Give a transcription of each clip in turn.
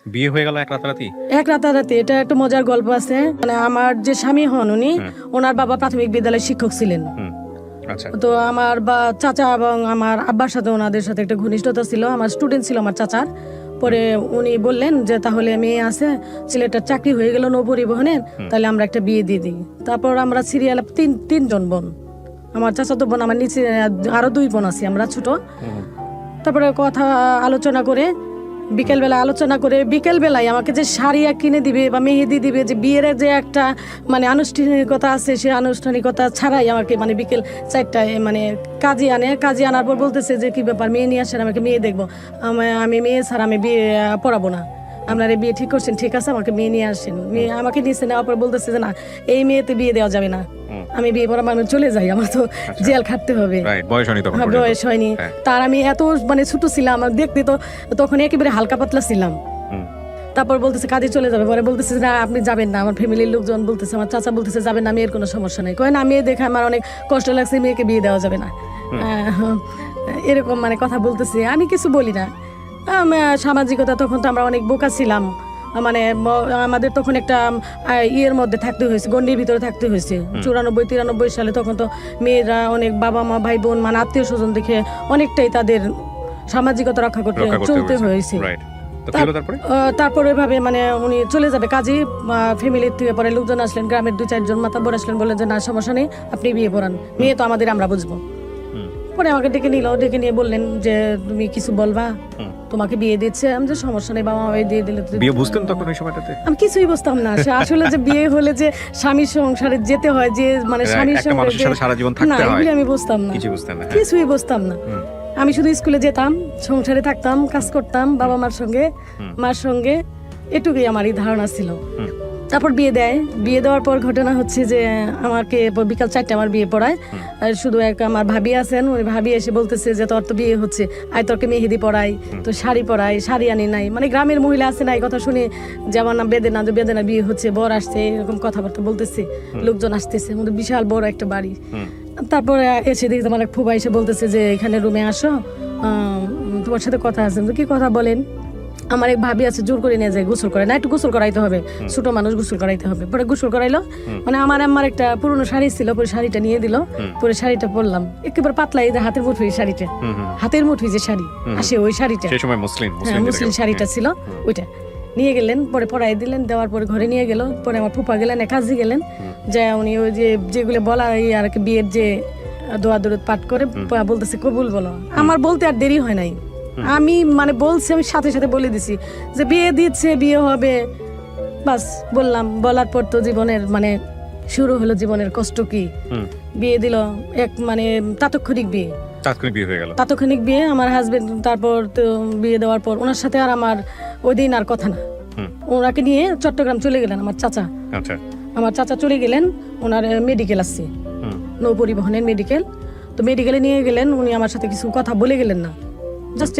বিয়ে হয়ে গেল এক রাতারাতি? এক রাতারাতি। এটা একটা মজার গল্প আছে। মানে আমার যে স্বামী হন উনি, ওনার বাবা প্রাথমিক বিদ্যালয়ের শিক্ষক ছিলেন। আচ্ছা। তো আমার চাচা এবং আমার আব্বার সাথে ওনাদের সাথে একটা ঘনিষ্ঠতা ছিল। আমার স্টুডেন্ট ছিল আমার চাচার। পরে উনি বললেন যে তাহলে মেয়ে আছে, ছেলেটার চাকরি হয়ে গেল নৌপরিবহনের, তাহলে আমরা একটা বিয়ে দিয়ে দিই। তারপর আমরা সিরিয়াল তিনজন বোন, আমার চাচাতো বোন, আমার নিচে আরো 2 বোন আছি, আমরা ছোট। তারপরে কথা আলোচনা করে বিকেলবেলায় আমাকে যে শাড়ি কিনে দিবে বা মেহেদি দিবে, যে বিয়ের যে একটা মানে আনুষ্ঠানিকতা আছে, সেই আনুষ্ঠানিকতা ছাড়াই আমাকে মানে বিকেল 4টায় মানে কাজে আনার পর বলতেছে যে কি ব্যাপার, মেয়ে নিয়ে আসেন, আমাকে মেয়ে দেখবো। আমি মেয়ে ছাড়া আমি বিয়ে পড়াবো না, আপনারা বিয়ে ঠিক করছেন, ঠিক আছে আমাকে মেয়ে নিয়ে আসেন। মেয়ে আমাকে নিয়েছে, নেওয়ার পর বলতেছে যে না, এই মেয়েতে বিয়ে দেওয়া যাবে না, আমি বিয়ে পড়াবো, আমি চলে যাই, আমার তো জেল খাটতে হবে। বয়স হয়নি। তার আমি এত মানে ছোট ছিলাম, দেখতে তো তখন একেবারে হালকা পাতলা ছিলাম। তারপর বলতেছে কাজে চলে যাবে। পরে বলতেছে না আপনি যাবেন না, আমার ফ্যামিলির লোকজন বলতেছে, আমার চাচা বলতেছে যাবেন না, মেয়ের কোনো সমস্যা নেই। কয় না, মেয়ে দেখে আমার অনেক কষ্ট লাগছে, মেয়েকে বিয়ে দেওয়া যাবে না, এরকম মানে কথা বলতেছে। আমি কিছু বলি না। সামাজিকতা তখন তো আমরা অনেক বোকা ছিলাম, মানে আমাদের তখন একটা ইয়ের মধ্যে থাকতে হয়েছে, গণ্ডির ভিতরে থাকতে হয়েছে। 94-93 সালে তখন তো মেয়েরা অনেক বাবা মা ভাই বোন মানে আত্মীয় স্বজন দেখে অনেকটাই তাদের সামাজিকতা রক্ষা করতে চলতে হয়েছে। তারপর এভাবে মানে উনি চলে যাবে কাজে, ফ্যামিলির থেকে পরে লোকজন আসলেন, গ্রামের 2-4 জন মাতাব্বর আসলেন, বললেন যে না সমস্যা নেই, আপনি বিয়ে পড়ান, মেয়ে তো আমাদের, আমরা বুঝবো। পরে আমাকে ডেকে নিয়ে বললেন যে তুমি কিছু বলবা, তোমাকে বিয়ে দিচ্ছে। আমি যে সমস্যা নেই বাবা, আমি দিয়ে দিলে। বিয়ে বুঝতেন তখন ওই সময়টাতে? আমি কিছুই বুঝতাম না আসলে যে বিয়ে হলে যে স্বামীর সংসারে যেতে হয়, যে মানে স্বামীর সঙ্গে সারা জীবন থাকতে হয়, এগুলি আমি বুঝতাম না, কিছুই বুঝতাম না। আমি শুধু স্কুলে যেতাম, সংসারে থাকতাম, কাজ করতাম বাবা মার সঙ্গে, এটুকুই আমারই ধারণা ছিল। তারপর বিয়ে দেওয়ার পর ঘটনা হচ্ছে যে আমাকে বিকাল 4টায় আমার বিয়ে পড়ায়। শুধু আমার ভাবি আছেন, ওই ভাবি এসে বলতেছে যে তোর তো বিয়ে হচ্ছে, আয় তোরকে মেহেদি পড়াই, তো শাড়ি আনি নাই। মানে গ্রামের মহিলা আছে না, এই কথা শুনে যে আমার নাম বেদেনা বিয়ে হচ্ছে, বর আসছে, এরকম কথাবার্তা বলতেছে, লোকজন আসতেছে, আমাদের বিশাল বড় একটা বাড়ি। তারপরে এসে দেখি আমার এক ফুবা এসে বলতেছে যে এখানে রুমে আসো, তোমার সাথে কথা আছে। কি কথা বলেন? আমার এক ভাবি আছে, জোর করে নিয়ে যায়, গোসল করে না, একটু গোসল করাইতে হবে, ছোট মানুষ গোসল করাইতে হবে। পরে গোসল করাইলো, মানে আমার একটা পুরনো শাড়ি ছিল, পরে শাড়িটা নিয়ে দিল, পরে শাড়িটা পরলাম, একেবারে পাতলা, এই যে হাতের মুঠি শাড়িটা, হাতের মুঠি যে শাড়ি আসে, ওই শাড়িটা মুসলিম শাড়িটা ছিল, ওইটা নিয়ে গেলেন, পরে পরাই দিলেন। দেওয়ার পরে ঘরে নিয়ে গেল। পরে আমার ফুপা গেলেন, কাজে গেলেন, যে উনি ওই যেগুলো বলা আর কি বিয়ের যে দোয়া দরুদ পাঠ করে বলতেছে কবুল বলো। আমার বলতে আর দেরি হয় নাই, আমি মানে বলছি, আমি সাথে সাথে বলে দিছি যে বিয়ে দিচ্ছে, বিয়ে হবে, বাস বললাম। বলার পর তো জীবনের মানে শুরু হলো জীবনের কষ্ট। কি বিয়ে দিল, এক মানে তাৎক্ষণিক বিয়ে আমার হাজবেন্ড। তারপর তো বিয়ে দেওয়ার পর ওনার সাথে আর আমার ওই দিন আর কথা না। ওনাকে নিয়ে চট্টগ্রাম চলে গেলেন আমার চাচা চলে গেলেন, ওনার মেডিকেল আসছে, নৌপরিবহনের মেডিকেল। তো মেডিকেলে নিয়ে গেলেন, উনি আমার সাথে কিছু কথা বলে গেলেন না, জাস্ট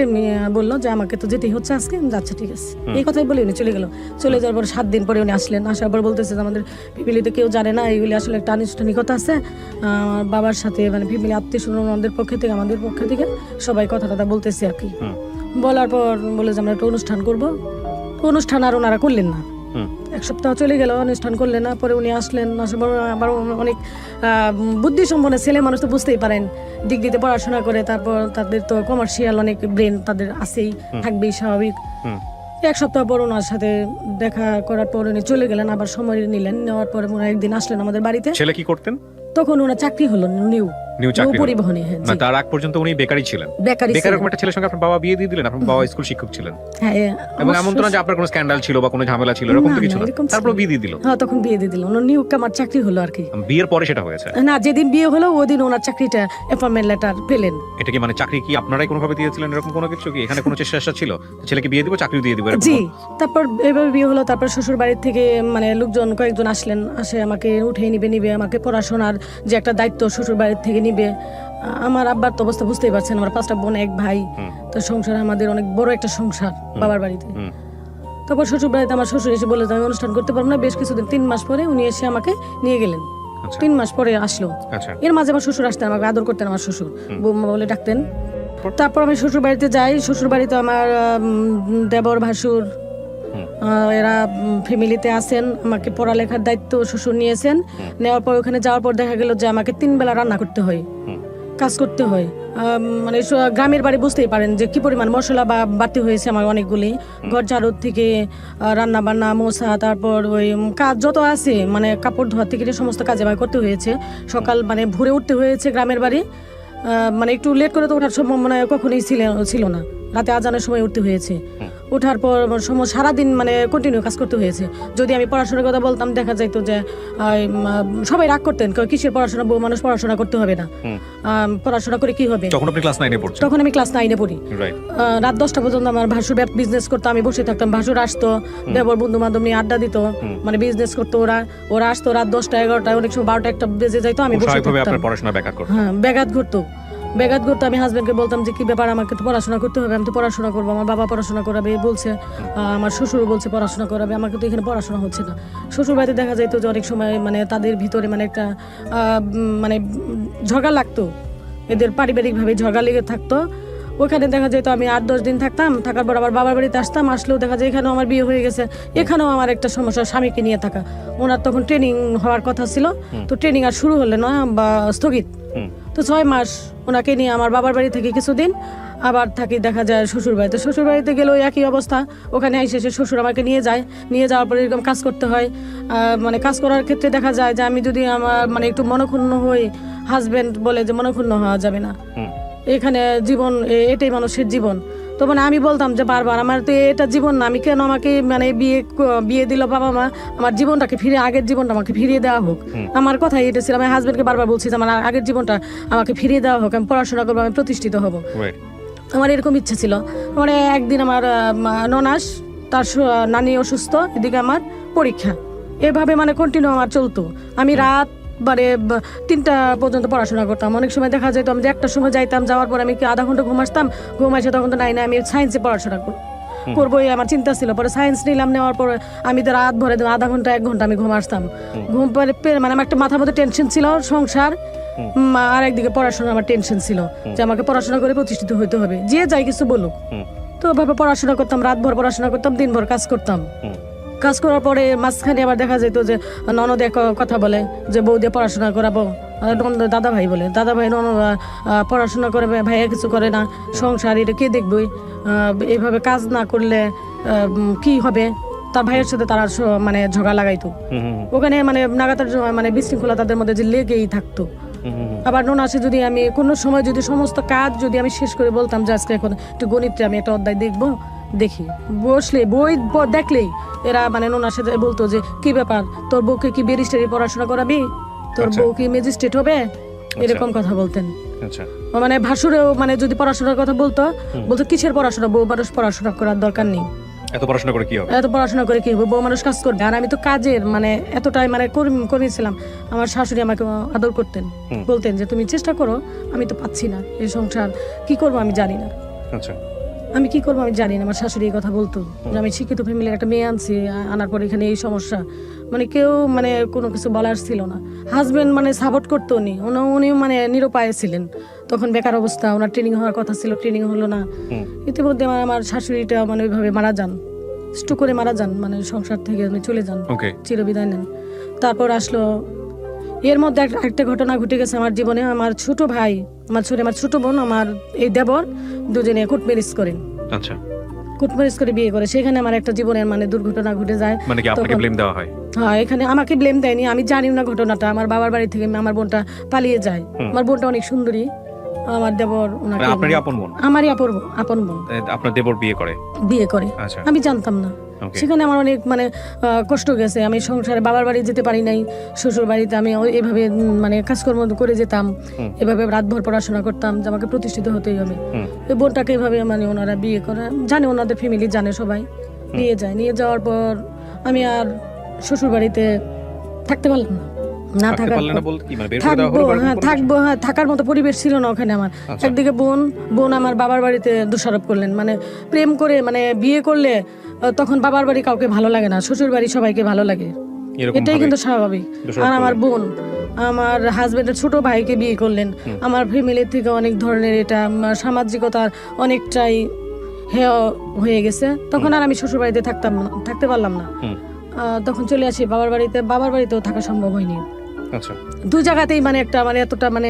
বললো যে আমাকে তো যেতেই হচ্ছে আজকে, যাচ্ছে ঠিক আছে, এই কথাই বলে উনি চলে গেল। চলে যাওয়ার পর 7 দিন পরে উনি আসলেন। আসার পর বলতেছে যে আমাদের ফ্যামিলিতে কেউ জানে না, এইগুলি আসলে একটা আনুষ্ঠানিকতা আছে, আমার বাবার সাথে মানে ফ্যামিলি আত্মীয় স্বজন আমাদের পক্ষ থেকে সবাই কথা বলতেছে আর কি। বলার পর বলে যে আমরা একটা অনুষ্ঠান করবো। অনুষ্ঠান আর ওনারা করলেন না, 1 সপ্তাহ চলে গেল, অনুষ্ঠান করলেন না। পরে উনি আসলেন, আসার পর আবার অনেক বুদ্ধিসম্পন্ন ছেলে মানুষ, তো বুঝতেই পারেন, ডিগ্রিতে পড়াশোনা করে, তারপর তাদের তো কমার্শিয়াল অনেক ব্রেন তাদের আছেই, থাকবেই স্বাভাবিক। 1 সপ্তাহ পর ওনার সাথে দেখা করার পর উনি চলে গেলেন, আবার সময় নিলেন। নেওয়ার পরে উনি একদিন আসলেন আমাদের বাড়িতে। ছেলে কি করতেন তখন? ওনার চাকরি হলো নিউ পরিবহনে। হ্যাঁ, তার আগ পর্যন্ত উনি বেকারই ছিলেন। বেকার একটা ছেলের সঙ্গে আপনার বাবা বিয়ে দিয়ে দিলেন। আপনার বাবা স্কুল শিক্ষক ছিলেন, এবং এমন তো না যে আপনার কোনো স্ক্যান্ডাল ছিল বা কোনো ঝামেলা ছিল, এরকম তো কিছু না। তারপর বিয়ে দিয়ে দিল। হ্যাঁ, তখন বিয়ে দিয়ে দিল। ওনার নিউ কামার চাকরি হলো আর কি। বিয়ের পরে সেটা হয়েছে না, যেদিন বিয়ে হলো ওদিন ওনার চাকরিটা অ্যাপয়েন্টমেন্ট লেটার পেলেন। এটা কি মানে চাকরি কি আপনারাই কোনোভাবে দিয়েছিলেন, এরকম কোনো কিছু কি এখানে কোনো চেষ্টা ছিল ছেলেকে বিয়ে দিব, চাকরি দিয়ে দিব? জি। তারপর এভাবে বিয়ে হলো। তারপর শ্বশুর বাড়ির থেকে মানে লোকজন কয়েকজন আসলেন, আসে আমাকে উঠে নিবে, আমাকে পড়াশোনার যে একটা দায়িত্ব শ্বশুর বাড়ির থেকে নিবে। আমার আব্বার তো অবস্থা বুঝতেই পারছেন, আমার 5টা বোন, 1 ভাই, তো সংসার আমাদের অনেক বড় একটা সংসার বাবার বাড়িতে। তারপর শ্বশুর বাড়িতে আমার শ্বশুর এসে বলে আমি অনুষ্ঠান করতে পারবো না। বেশ কিছুদিন, 3 মাস পরে উনি এসে আমাকে নিয়ে গেলেন। 3 মাস পরে আসলো। এর মাঝে আমার শ্বশুর আসতেন, আমাকে আদর করতেন, আমার শ্বশুর বৌমা বলে ডাকতেন। তারপর আমি শ্বশুর বাড়িতে যাই। শ্বশুর বাড়িতে আমার দেবর ভাসুর এরা ফ্যামিলিতে আছেন, আমাকে পড়ালেখার দায়িত্ব শ্বশুর নিয়েছেন। নেওয়ার পর ওখানে যাওয়ার পর দেখা গেল যে আমাকে 3 বেলা রান্না করতে হয়, কাজ করতে হয়। মানে গ্রামের বাড়ি বুঝতেই পারেন যে কি পরিমাণ মশলা বা বাড়তি হয়েছে আমার অনেকগুলি। ঘর ঝাড়ু থেকে রান্না বান্না, মোছা, তারপর ওই কাজ যত আছে মানে কাপড় ধোয়া থেকে সমস্ত কাজ আমার করতে হয়েছে। সকাল মানে ভোরে উঠতে হয়েছে গ্রামের বাড়ি, মানে একটু লেট করে তো ওঠার সময় মানে কখনোই ছিল না, রাতে আজানের সময় উঠতে হয়েছে। ওঠার পর সারাদিন মানে কন্টিনিউ কাজ করতে হয়েছে। যদি আমি পড়াশোনার কথা বলতাম দেখা যাইতো যে সবাই রাগ করতেন, কিসের পড়াশোনা, বউ মানুষ পড়াশোনা করতে হবে না, পড়াশোনা করে কি হবে। তখন আপনি ক্লাস 9 এ পড়ছেন? তখন আমি ক্লাস 9 এ পড়ি। রাত 10টা পর্যন্ত আমার ভাসুর বিজনেস করতো, আমি বসে থাকতাম। ভাসুর আসতো, দেবর বন্ধু বান্ধব নিয়ে আড্ডা দিত, মানে বিজনেস করতো। ওরা আসতো রাত 10টা 11টা, অনেক সময় 12টা 1টা বেজে যাইতো, আমি বসে থাকতাম। হ্যাঁ, ব্যাঘাত ঘটতো। আমি হাজবেন্ডকে বলতাম যে কি ব্যাপার, আমাকে তো পড়াশোনা করতে হবে, আমি তো পড়াশোনা করবো, আমার বাবা পড়াশোনা করাবে বলছে, আমার শ্বশুর বলছে পড়াশোনা করাবে, আমাকে তো এখানে পড়াশোনা হচ্ছে না। শ্বশুর বাড়িতে দেখা যাইতো যে অনেক সময় মানে তাদের ভিতরে মানে একটা মানে ঝগড়া লাগতো, এদের পারিবারিকভাবে ঝগড়া লেগে থাকতো। ওখানে দেখা যেত আমি 8-10 দিন থাকতাম, থাকার পর আবার বাবার বাড়িতে আসতাম। আসলেও দেখা যায় এখানেও আমার বিয়ে হয়ে গেছে, এখানেও আমার একটা সমস্যা, স্বামীকে নিয়ে থাকা। ওনার তখন ট্রেনিং হওয়ার কথা ছিল, তো ট্রেনিং আর শুরু হলে না বা স্থগিত। তো 6 মাস ওনাকে নিয়ে আমার বাবার বাড়ি থেকে কিছুদিন আবার থাকি দেখা যায় শ্বশুর বাড়িতে। শ্বশুর বাড়িতে গেলেও একই অবস্থা, ওখানে এসে শ্বশুর আমাকে নিয়ে যাওয়ার পরে এরকম কাজ করতে হয়। মানে কাজ করার ক্ষেত্রে দেখা যায় যে আমি যদি আমার মানে একটু মনক্ষুণ্ণ হই, হাজবেন্ড বলে যে মনক্ষুণ্ণ হওয়া যাবে না, এখানে জীবন এটাই মানুষের জীবন। তো মানে আমি বলতাম যে বারবার আমার তো এটা জীবন না, আমি কেন আমাকে মানে বিয়ে দিল বাবা মা, আমার জীবনটাকে আগের জীবনটা আমাকে ফিরিয়ে দেওয়া হোক। আমার কথাই এটা ছিল, আমি হাজবেন্ডকে বারবার বলছি যে আমার আগের জীবনটা আমাকে ফিরিয়ে দেওয়া হোক, আমি পড়াশোনা করবো, আমি প্রতিষ্ঠিত হব। আমার এরকম ইচ্ছে ছিল। মানে একদিন আমার ননাস, তার নানি অসুস্থ, এদিকে আমার পরীক্ষা, এভাবে মানে কন্টিনিউ আমার চলতো। আমি রাত মানে 3টা পর্যন্ত পড়াশোনা করতাম। অনেক সময় দেখা যেত আমি যে 1টার সময় যাইতাম, যাওয়ার পর আমি কি আধা ঘন্টা ঘুম আসে, তখন তো নাই আমি সায়েন্সে পড়াশোনা করবো, আমার চিন্তা ছিল। পরে সায়েন্স নিলাম, নেওয়ার পরে আমি তো রাত ভরে আধা ঘন্টা 1 ঘন্টা আমি ঘুম আসতাম। ঘুম পরে মানে আমার একটা মাথার মধ্যে টেনশন ছিল সংসার, আর একদিকে পড়াশোনা আমার টেনশন ছিল যে আমাকে পড়াশোনা করে প্রতিষ্ঠিত হইতে হবে, যে যাই কিছু বলুক। তো ওভাবে পড়াশোনা করতাম, রাত ভর পড়াশোনা করতাম, দিনভর কাজ করতাম। কাজ করার পরে মাঝখানে আবার দেখা যেত যে ননদে কথা বলে যে বউ দিয়ে পড়াশোনা করাবো, দাদা ভাই বলে, দাদা ভাই ননদ পড়াশোনা করে, ভাইয়া কিছু করে না, সংসার এটা কে দেখবই, এইভাবে কাজ না করলে কি হবে। তার ভাইয়ের সাথে তারা মানে ঝগড়া লাগাইতো, ওখানে মানে নাগাতার মানে বিশৃঙ্খলা তাদের মধ্যে যে লেগেই থাকতো। আবার ননাসে যদি আমি কোনো সময় যদি সমস্ত কাজ যদি আমি শেষ করে বলতাম যে আজকে এখন একটু গণিতে আমি একটা অধ্যায় দেখি, বসলে বই দেখলেই এরা মানে ননাসে বলতো যে কি ব্যাপার, তোর বউকে কি ব্যারিস্টারি পড়াশোনা করাবি, তোর বউ কি ম্যাজিস্ট্রেট হবে, এরকম কথা বলতেন। মানে ভাসুরেও মানে যদি পড়াশোনার কথা বলতো কিসের পড়াশোনা, বউ মানুষ পড়াশোনা করার দরকার নেই, এত পড়াশোনা করে কি হবে, বউ মানুষ কাজ করবে। আর আমি তো কাজের মানে এতটাই মানে করেছিলাম, আমার শাশুড়ি আমাকে আদর করতেন, বলতেন যে তুমি চেষ্টা করো, আমি তো পাচ্ছি না এই সংসার, কি করবো আমি জানি না, আমি কি করবো আমি জানি না। আমার শাশুড়ি এই কথা বলতো যে আমি শিক্ষিত ফ্যামিলির একটা মেয়ে আনছি, আনার পর এখানে এই সমস্যা, মানে কেউ মানে কোনো কিছু বলার ছিল না। হাজবেন্ড মানে সাপোর্ট করতো উনিও মানে নিরুপায় ছিলেন, তখন বেকার অবস্থা, ওনার ট্রেনিং হওয়ার কথা ছিল, ট্রেনিং হলো না। ইতিমধ্যে আমার শাশুড়িটা মানে ওইভাবে মারা যান, স্ট্রোক করে মারা যান, মানে সংসার থেকে চলে যান, চিরবিদায় নেন। তারপর আসলো এর মধ্যে একটা ঘটনা ঘটে গেছে আমার জীবনে। আমার ছোট ভাই, আমার ছোট বোন, আমার এই দেবর দুজনে কোর্ট ম্যারেজ করেন। আচ্ছা, কোর্ট ম্যারেজ করে বিয়ে করে, সেখানে আমার একটা জীবনের মানে দুর্ঘটনা ঘটে যায়। মানে কি আপনাকে ব্লেম দেওয়া হয়? হ্যাঁ, এখানে আমাকে ব্লেম দেয়নি, আমি জানি না ঘটনাটা। আমার বাবার বাড়ি থেকে আমার বোনটা পালিয়ে যায়। আমার বোনটা অনেক সুন্দরী, আমার দেবর ওনাকে, আপনারই আপন বোন? আমারই আপন বোন। আপনার দেবর বিয়ে করে? আচ্ছা, আমি জানতাম না। সেখানে আমার অনেক মানে কষ্ট গেছে। আমি সংসারে বাবার বাড়ি যেতে পারি নাই, শ্বশুর বাড়িতে আমি এভাবে মানে কাজকর্ম করে যেতাম, এভাবে রাতভর পড়াশোনা করতাম যে আমাকে প্রতিষ্ঠিত হতেই হবে। এই বোনটাকে এভাবে মানে ওনারা বিয়ে করে, জানে ওনাদের ফ্যামিলি জানে, সবাই নিয়ে যাওয়ার পর আমি আর শ্বশুর বাড়িতে থাকতে পারলাম না, থাকার মতো পরিবেশ ছিল না ওখানে আমার। একদিকে বোন আমার বাবার বাড়িতে দোষারোপ করলেন, মানে প্রেম করে মানে বিয়ে করলে তখন বাবার বাড়ি কাউকে ভালো লাগে না, শ্বশুর বাড়ি সবাইকে ভালো লাগে, এটাই কিন্তু স্বাভাবিক। আর আমার বোন আমার হাজবেন্ডের ছোট ভাইকে বিয়ে করলেন। আমার ফ্যামিলির থেকে অনেক ধরনের এটা সামাজিকতার অনেকটাই হ্যাঁ হয়ে গেছে, তখন আর আমি শ্বশুর বাড়িতে থাকতে পারলাম না। তখন চলে আসি বাবার বাড়িতে। বাবার বাড়িতেও থাকা সম্ভব হয়নি। আচ্ছা, দুই জায়গাতেই মানে একটা মানে এতটা মানে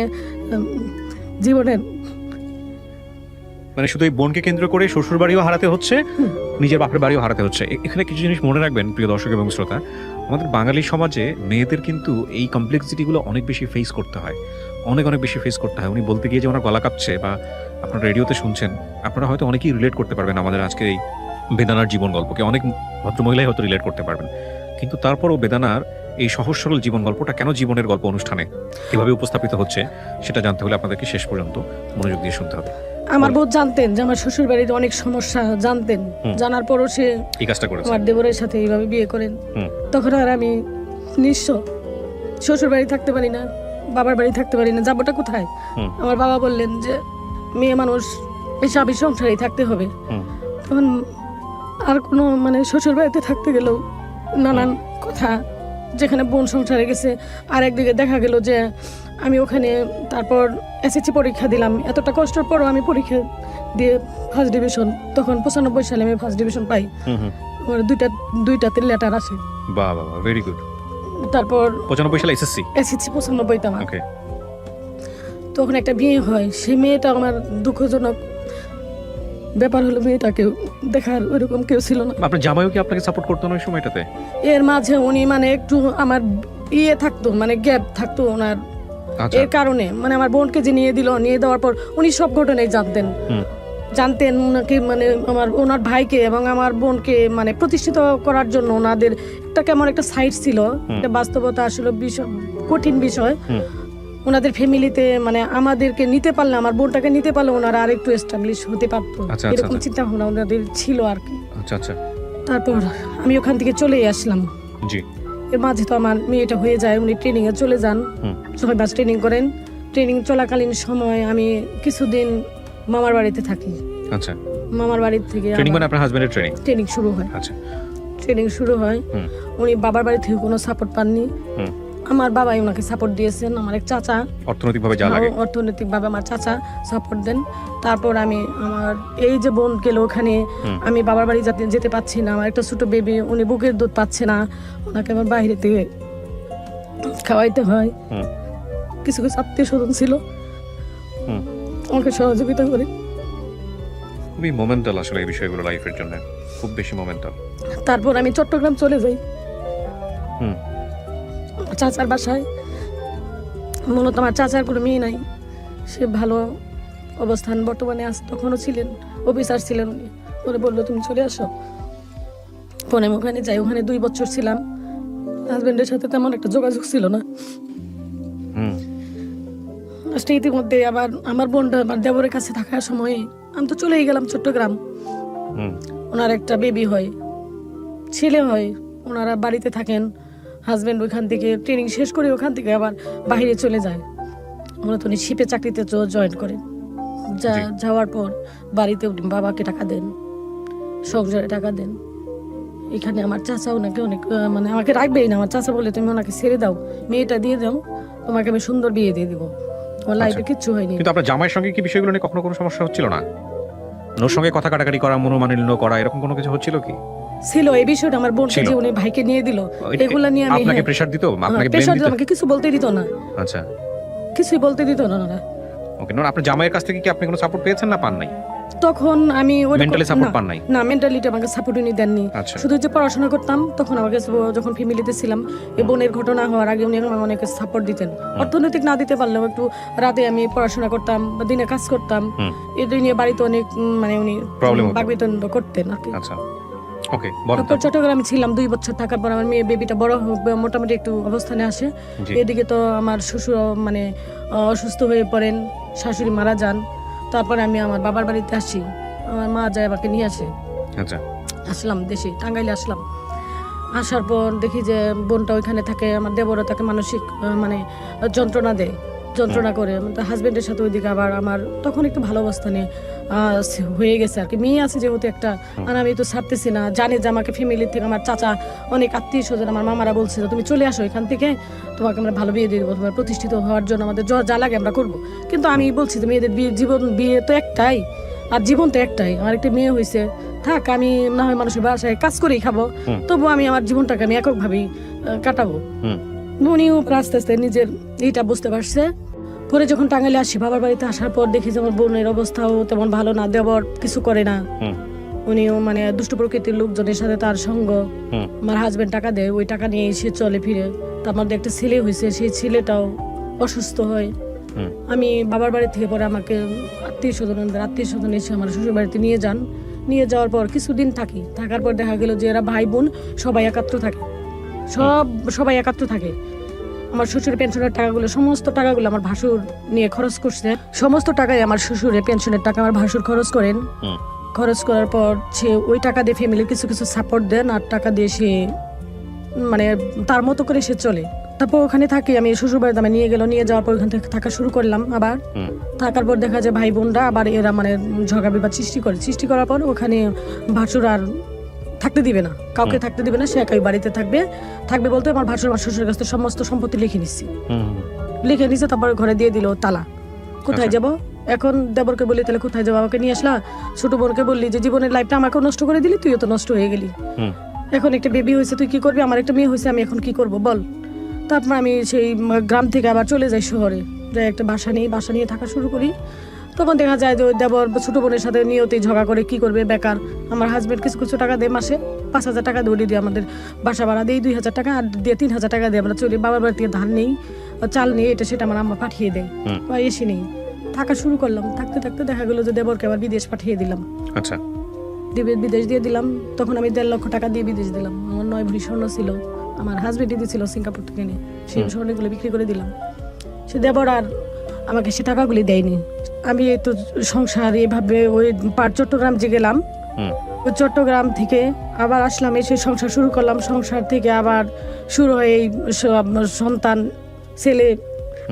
জীবনের মানে শুধু এই বোনকে কেন্দ্র করে শ্বশুর বাড়িও হারাতে হচ্ছে, নিজের বাপের বাড়িও হারাতে হচ্ছে। এখানে কিছু জিনিস মনে রাখবেন প্রিয় দর্শক এবং শ্রোতা, আমাদের বাঙালি সমাজে মেয়েদের কিন্তু এই কমপ্লেক্সিটিগুলো অনেক বেশি ফেস করতে হয়, অনেক বেশি ফেস করতে হয়। উনি বলতে গিয়ে যে ওনার গলা কাঁপছে, বা আপনারা রেডিওতে শুনছেন, আপনারা হয়তো অনেকেই রিলেট করতে পারবেন আমাদের আজকের এই বেদানার জীবন গল্পকে। অনেক ভদ্রমহিলাই হয়তো রিলেট করতে পারবেন, কিন্তু তারপরও বেদানার এই সহজ সরল জীবন গল্পটা কেন জীবনের গল্প অনুষ্ঠানে কিভাবে উপস্থাপিত হচ্ছে সেটা জানতে হলে আপনাদেরকে শেষ পর্যন্ত মনোযোগ দিয়ে শুনতে হবে। আমার বোন জানতেন যে আমার শ্বশুর বাড়িতে অনেক সমস্যা, জানতেন। জানার পরও সে এই কাজটা করেছে, আমার দেবরের সাথে এইভাবে বিয়ে করেন। তখন আর আমি নিঃস্ব, শ্বশুর বাড়ি থাকতে পারি না, বাবার বাড়ি থাকতে পারি না, যাবোটা কোথায়? আমার বাবা বললেন যে মেয়ে মানুষ পেশাবি সংসারেই থাকতে হবে। তখন আর কোনো মানে শ্বশুর বাড়িতে থাকতে গেলেও নানান কথা, যেখানে বোন সংসারে গেছে, আর একদিকে দেখা গেল যে আমি ওখানে তারপর এসএসসি পরীক্ষা দিলাম। এতটা কষ্টের পরও আমি পরীক্ষা দিয়ে ফার্স্ট ডিভিশন, তখন 95 সালে আমি ফার্স্ট ডিভিশন পাই। আমার দুইটাতে লেটার আসে। বাহ বাহ, ভেরি গুড। তারপর 95 সালে এসএসসি 95 আমার। তখন একটা বিয়ে হয়, সেই মেয়েটা আমার দুঃখজনক ব্যাপার হলো মেয়েটাকে দেখার ওইরকম কেউ ছিল না। আপনার জামাইও কি আপনাকে সাপোর্ট করতো না ওই সময়টাতে? এর মাঝে উনি মানে একটু আমার থাকতো, মানে গ্যাপ থাকতো ওনার। এর কারণে মানে আমার বোনকে যে নিয়ে দেওয়ার পর উনি সব ঘটনাই জানতেন নাকি, মানে ওনার ভাইকে এবং আমার বোনকে মানে প্রতিষ্ঠিত করার জন্য ওনাদের একটা কেমন একটা সাইড ছিল। একটা বাস্তবতা আসলে কঠিন বিষয়। ওনাদের ফ্যামিলিতে মানে আমাদেরকে নিতে পারলে, আমার বোনটাকে নিতে পারলে ওনারা আর একটু এস্টাবলিশ হতে পারতো, এরকম চিন্তা ভাবনা ওনাদের ছিল আর কি। তারপর আমি ওখান থেকে চলে আসলাম। এর মাঝে তো আমার মেয়েটা হয়ে যায়, উনি ট্রেনিং এ চলে যান, 6 মাস ট্রেনিং করেন। ট্রেনিং চলাকালীন সময় আমি কিছুদিন মামার বাড়িতে থাকি। মামার বাড়ি থেকে ট্রেনিং শুরু হয়। ট্রেনিং শুরু হয়, উনি বাবার বাড়ি থেকে কোনো সাপোর্ট পাননি। আমার বাবাই ওনাকে সাপোর্ট দিয়েছেন। আমার এক চাচা অর্থনৈতিকভাবে আমার চাচা সাপোর্ট দেন। তারপর আমি আমার এই যে বোন গেল ওখানে, আমি বাবার বাড়ি যেতে পাচ্ছি না, আমার একটা ছোট বেবি, উনি বুকের দুধ পাচ্ছে না, ওনাকে আমার বাইরে থেকে খাওয়াইতে হয়। কিছু আত্মীয় স্বজন ছিল আমাকে সহযোগিতা করে। খুবই মোমেন্টাল আসলে এই বিষয়গুলো লাইফের জন্য, খুব বেশি মোমেন্টাল। তারপর আমি চট্টগ্রাম চলে যাই চাচার বাসায়। মূলত আমার চাচার কোনো মেয়ে নাই, সে ভালো অবস্থান বর্তমানে আছে, তখনও ছিলেন, অফিসার ছিলেন উনি। পরে বললো তুমি চলে আসো। পরে আমি ওখানে যাই, ওখানে 2 বছর ছিলাম। হাজবেন্ডের সাথে তেমন একটা যোগাযোগ ছিল না। ইতিমধ্যে আবার আমার বোনটা আমার দেবরের কাছে থাকার সময় আমি তো চলেই গেলাম চট্টগ্রাম। ওনার একটা বেবি হয়, ছেলে হয়, ওনারা বাড়িতে থাকেন। হাজবেন্ড ওইখান থেকে ট্রেনিং শেষ করে ওখান থেকে আবার বাইরে চলে যায়। মূলত উনি শিপে চাকরিতে জয়েন করেন। যাওয়ার পর বাড়িতে বাবাকে টাকা দেন, সংসারে টাকা দেন। এখানে আমার চাচা ওনাকে অনেক মানে আমাকে রাখবেই না। আমার চাচা বলে তুমি ওনাকে ছেড়ে দাও, মেয়েটা দিয়ে দাও, তোমাকে আমি সুন্দর বিয়ে দিয়ে দিব, তোমার লাইফে কিচ্ছু হয়নি। কিন্তু আপনার জামাইয়ের সঙ্গে কি বিষয়গুলো নিয়ে কখনো কোনো সমস্যা হচ্ছিল না? ওর সঙ্গে কথা কাটাকাটি করা, মনোমালিন্য করা, এরকম কোনো কিছু হচ্ছিল কি? ছিল এই বিষয়টা। আমার বোনকে যে উনি ভাইকে নিয়ে দিল, এগুলা নিয়ে আমি আপনাকে প্রেসার দিত, আপনাকে প্রেসার দিত, আমাকে কিছু বলতে দিত না। আচ্ছা, কিছুই বলতে দিত না ওনারা। ওকে, না আপনার জামাইয়ের কাছ থেকে কি আপনি কোনো সাপোর্ট পেয়েছেন না পান নাই? তখন আমি মেন্টালি সাপোর্ট পান নাই? না, মেন্টালিটি আমাকে সাপোর্ট উনি দেননি। শুধু যে পড়াশোনা করতাম, তখন আমাকে যখন ফ্যামিলিতে ছিলাম, এই বোনের ঘটনা হওয়ার আগে উনি আমাকে অনেক সাপোর্ট দিতেন। অর্থনৈতিক না দিতে পারলেও একটু রাতে আমি পড়াশোনা করতাম বা দিনে কাজ করতাম, এটা নিয়ে বাড়িতে অনেক মানে উনি বাকবিতন্ড করতেন আর কি। তারপর চট্টগ্রামে ছিলাম 2 বছর থাকার পর আমার মেয়ে বেবিটা বড় মোটামুটি একটু অবস্থানে আসে। এদিকে তো আমার শ্বশুর মানে অসুস্থ হয়ে পড়েন, শাশুড়ি মারা যান। তারপরে আমি আমার বাবার বাড়িতে আসি, আমার মা যায় আমাকে নিয়ে আসে। আসলাম দেশে, টাঙ্গাইলে আসলাম। আসার পর দেখি যে বোনটা ওইখানে থাকে, আমার দেবরও তাকে মানসিক মানে যন্ত্রণা করে। হাজবেন্ডের সাথে ওইদিকে আবার আমার তখন একটু ভালো অবস্থানে হয়ে গেছে আর কি। মেয়ে আছে যেহেতু একটা, আর আমি তো ছাড়তেছি না। জানে যে আমাকে ফ্যামিলি থেকে আমার চাচা, অনেক আত্মীয় স্বজন, আমার মামারা বলছে তুমি চলে আসো এখান থেকে, তোমাকে আমরা ভালো বিয়ে দিয়ে দেবো, তোমার প্রতিষ্ঠিত হওয়ার জন্য আমাদের যা লাগে আমরা করবো। কিন্তু আমি বলছি তো মেয়েদের বিয়ে তো একটাই, আর জীবন তো একটাই, আমার একটা মেয়ে হয়েছে, থাক আমি না হয় মানুষের বাসায় কাজ করেই খাবো, তবু আমি আমার জীবনটাকে আমি এককভাবেই কাটাবো। উনিও আস্তে আস্তে নিজের এইটা বুঝতে পারছে। পরে যখন টাঙ্গাইলে আসি, বাবার বাড়িতে আসার পর দেখি যে আমার বোনের অবস্থাও তেমন ভালো না, দেবর কিছু করে না, উনিও মানে দুষ্ট প্রকৃতির লোকজনের সাথে তার সঙ্গ। আমার হাজবেন্ড টাকা দেয়, ওই টাকা নিয়ে এসে চলে ফিরে। তার মধ্যে একটা ছেলে হয়েছে, সেই ছেলেটাও অসুস্থ হয়। আমি বাবার বাড়ি থেকে পরে আমাকে আত্মীয় স্বজন এসে আমার শ্বশুর বাড়িতে নিয়ে যান। নিয়ে যাওয়ার পর কিছুদিন থাকি, থাকার পর দেখা গেল যে এরা ভাই বোন সবাই একাত্র থাকে, সবাই একাত্র থাকে। আমার শ্বশুরের পেনশনের টাকাগুলো, সমস্ত টাকাগুলো আমার ভাসুর নিয়ে খরচ করছে। সমস্ত টাকাই আমার শ্বশুরের পেনশনের টাকা আমার ভাসুর খরচ করেন। খরচ করার পর সে ওই টাকা দিয়ে ফ্যামিলির কিছু কিছু সাপোর্ট দেন, আর টাকা দিয়ে সে মানে তার মতো করে সে চলে। তারপর ওখানে থাকি আমি, শ্বশুর বাড়িতে আমি নিয়ে গেল, নিয়ে যাওয়ার পর ওখান থেকে থাকা শুরু করলাম। আবার থাকার পর দেখা যায় ভাই বোনরা আবার এরা মানে ঝগড়া বিবাদ সৃষ্টি করার পর ওখানে ভাসুর আর থাকতে দিবে না, কাউকে থাকতে দিবে না, সে একাই বাড়িতে থাকবে বলতে আমার ভাসুর আমার শ্বশুরের কাছে সমস্ত সম্পত্তি লিখে নিচ্ছে। তারপর ঘরে দিয়ে দিল তালা। কোথায় যাব এখন? দেবরকে বলি তাহলে কোথায় যাবো, আমাকে নিয়ে আসলা। ছোট বোনকে বললি যে জীবনের লাইফটা আমাকেও নষ্ট করে দিলি, তুইও তো নষ্ট হয়ে গেলি। এখন একটা বেবি হয়েছে, তুই কি করবি? আমার একটা মেয়ে হয়েছে, আমি এখন কি করব বল? তারপর আমি সেই গ্রাম থেকে আবার চলে যাই শহরে, যাই একটা বাসা নিয়ে থাকা শুরু করি। তখন দেখা যায় যে ওই দেবর ছোট বোনের সাথে নিয়তেই ঝগড়া করে, কি করবে বেকার। আমার হাজবেন্ড কিছু টাকা দেয়, মাসে 5,000 টাকা দৌড়িয়ে দিয়ে আমাদের বাসা ভাড়া দেয় 2,000 টাকা, আর দিয়ে 3,000 টাকা দিয়ে আমরা চলি। বাবার বাড়ি থেকে ধান নেই, চাল নেই, এটা সেটা আমার আম্মা পাঠিয়ে দেয়। এসে নেই, থাকা শুরু করলাম। থাকতে থাকতে দেখা গেলো যে দেবরকে আবার বিদেশ পাঠিয়ে দিলাম। আচ্ছা, বিদেশ দিয়ে দিলাম। তখন আমি 1.5 লক্ষ টাকা দিয়ে বিদেশ দিলাম। আমার 9 ভরি স্বর্ণ ছিল, আমার হাজবেন্ডই দিয়েছিল সিঙ্গাপুর থেকে নিয়ে, সেই স্বর্ণগুলো বিক্রি করে দিলাম। সে দেবর আর আমাকে সে টাকাগুলি দেয়নি। আমি তো সংসার এভাবে ওই চট্টগ্রাম যে গেলাম, ওই চট্টগ্রাম থেকে আবার আসলাম, এসে সংসার শুরু করলাম। সংসার থেকে আবার শুরু হয় এই সন্তান, ছেলে।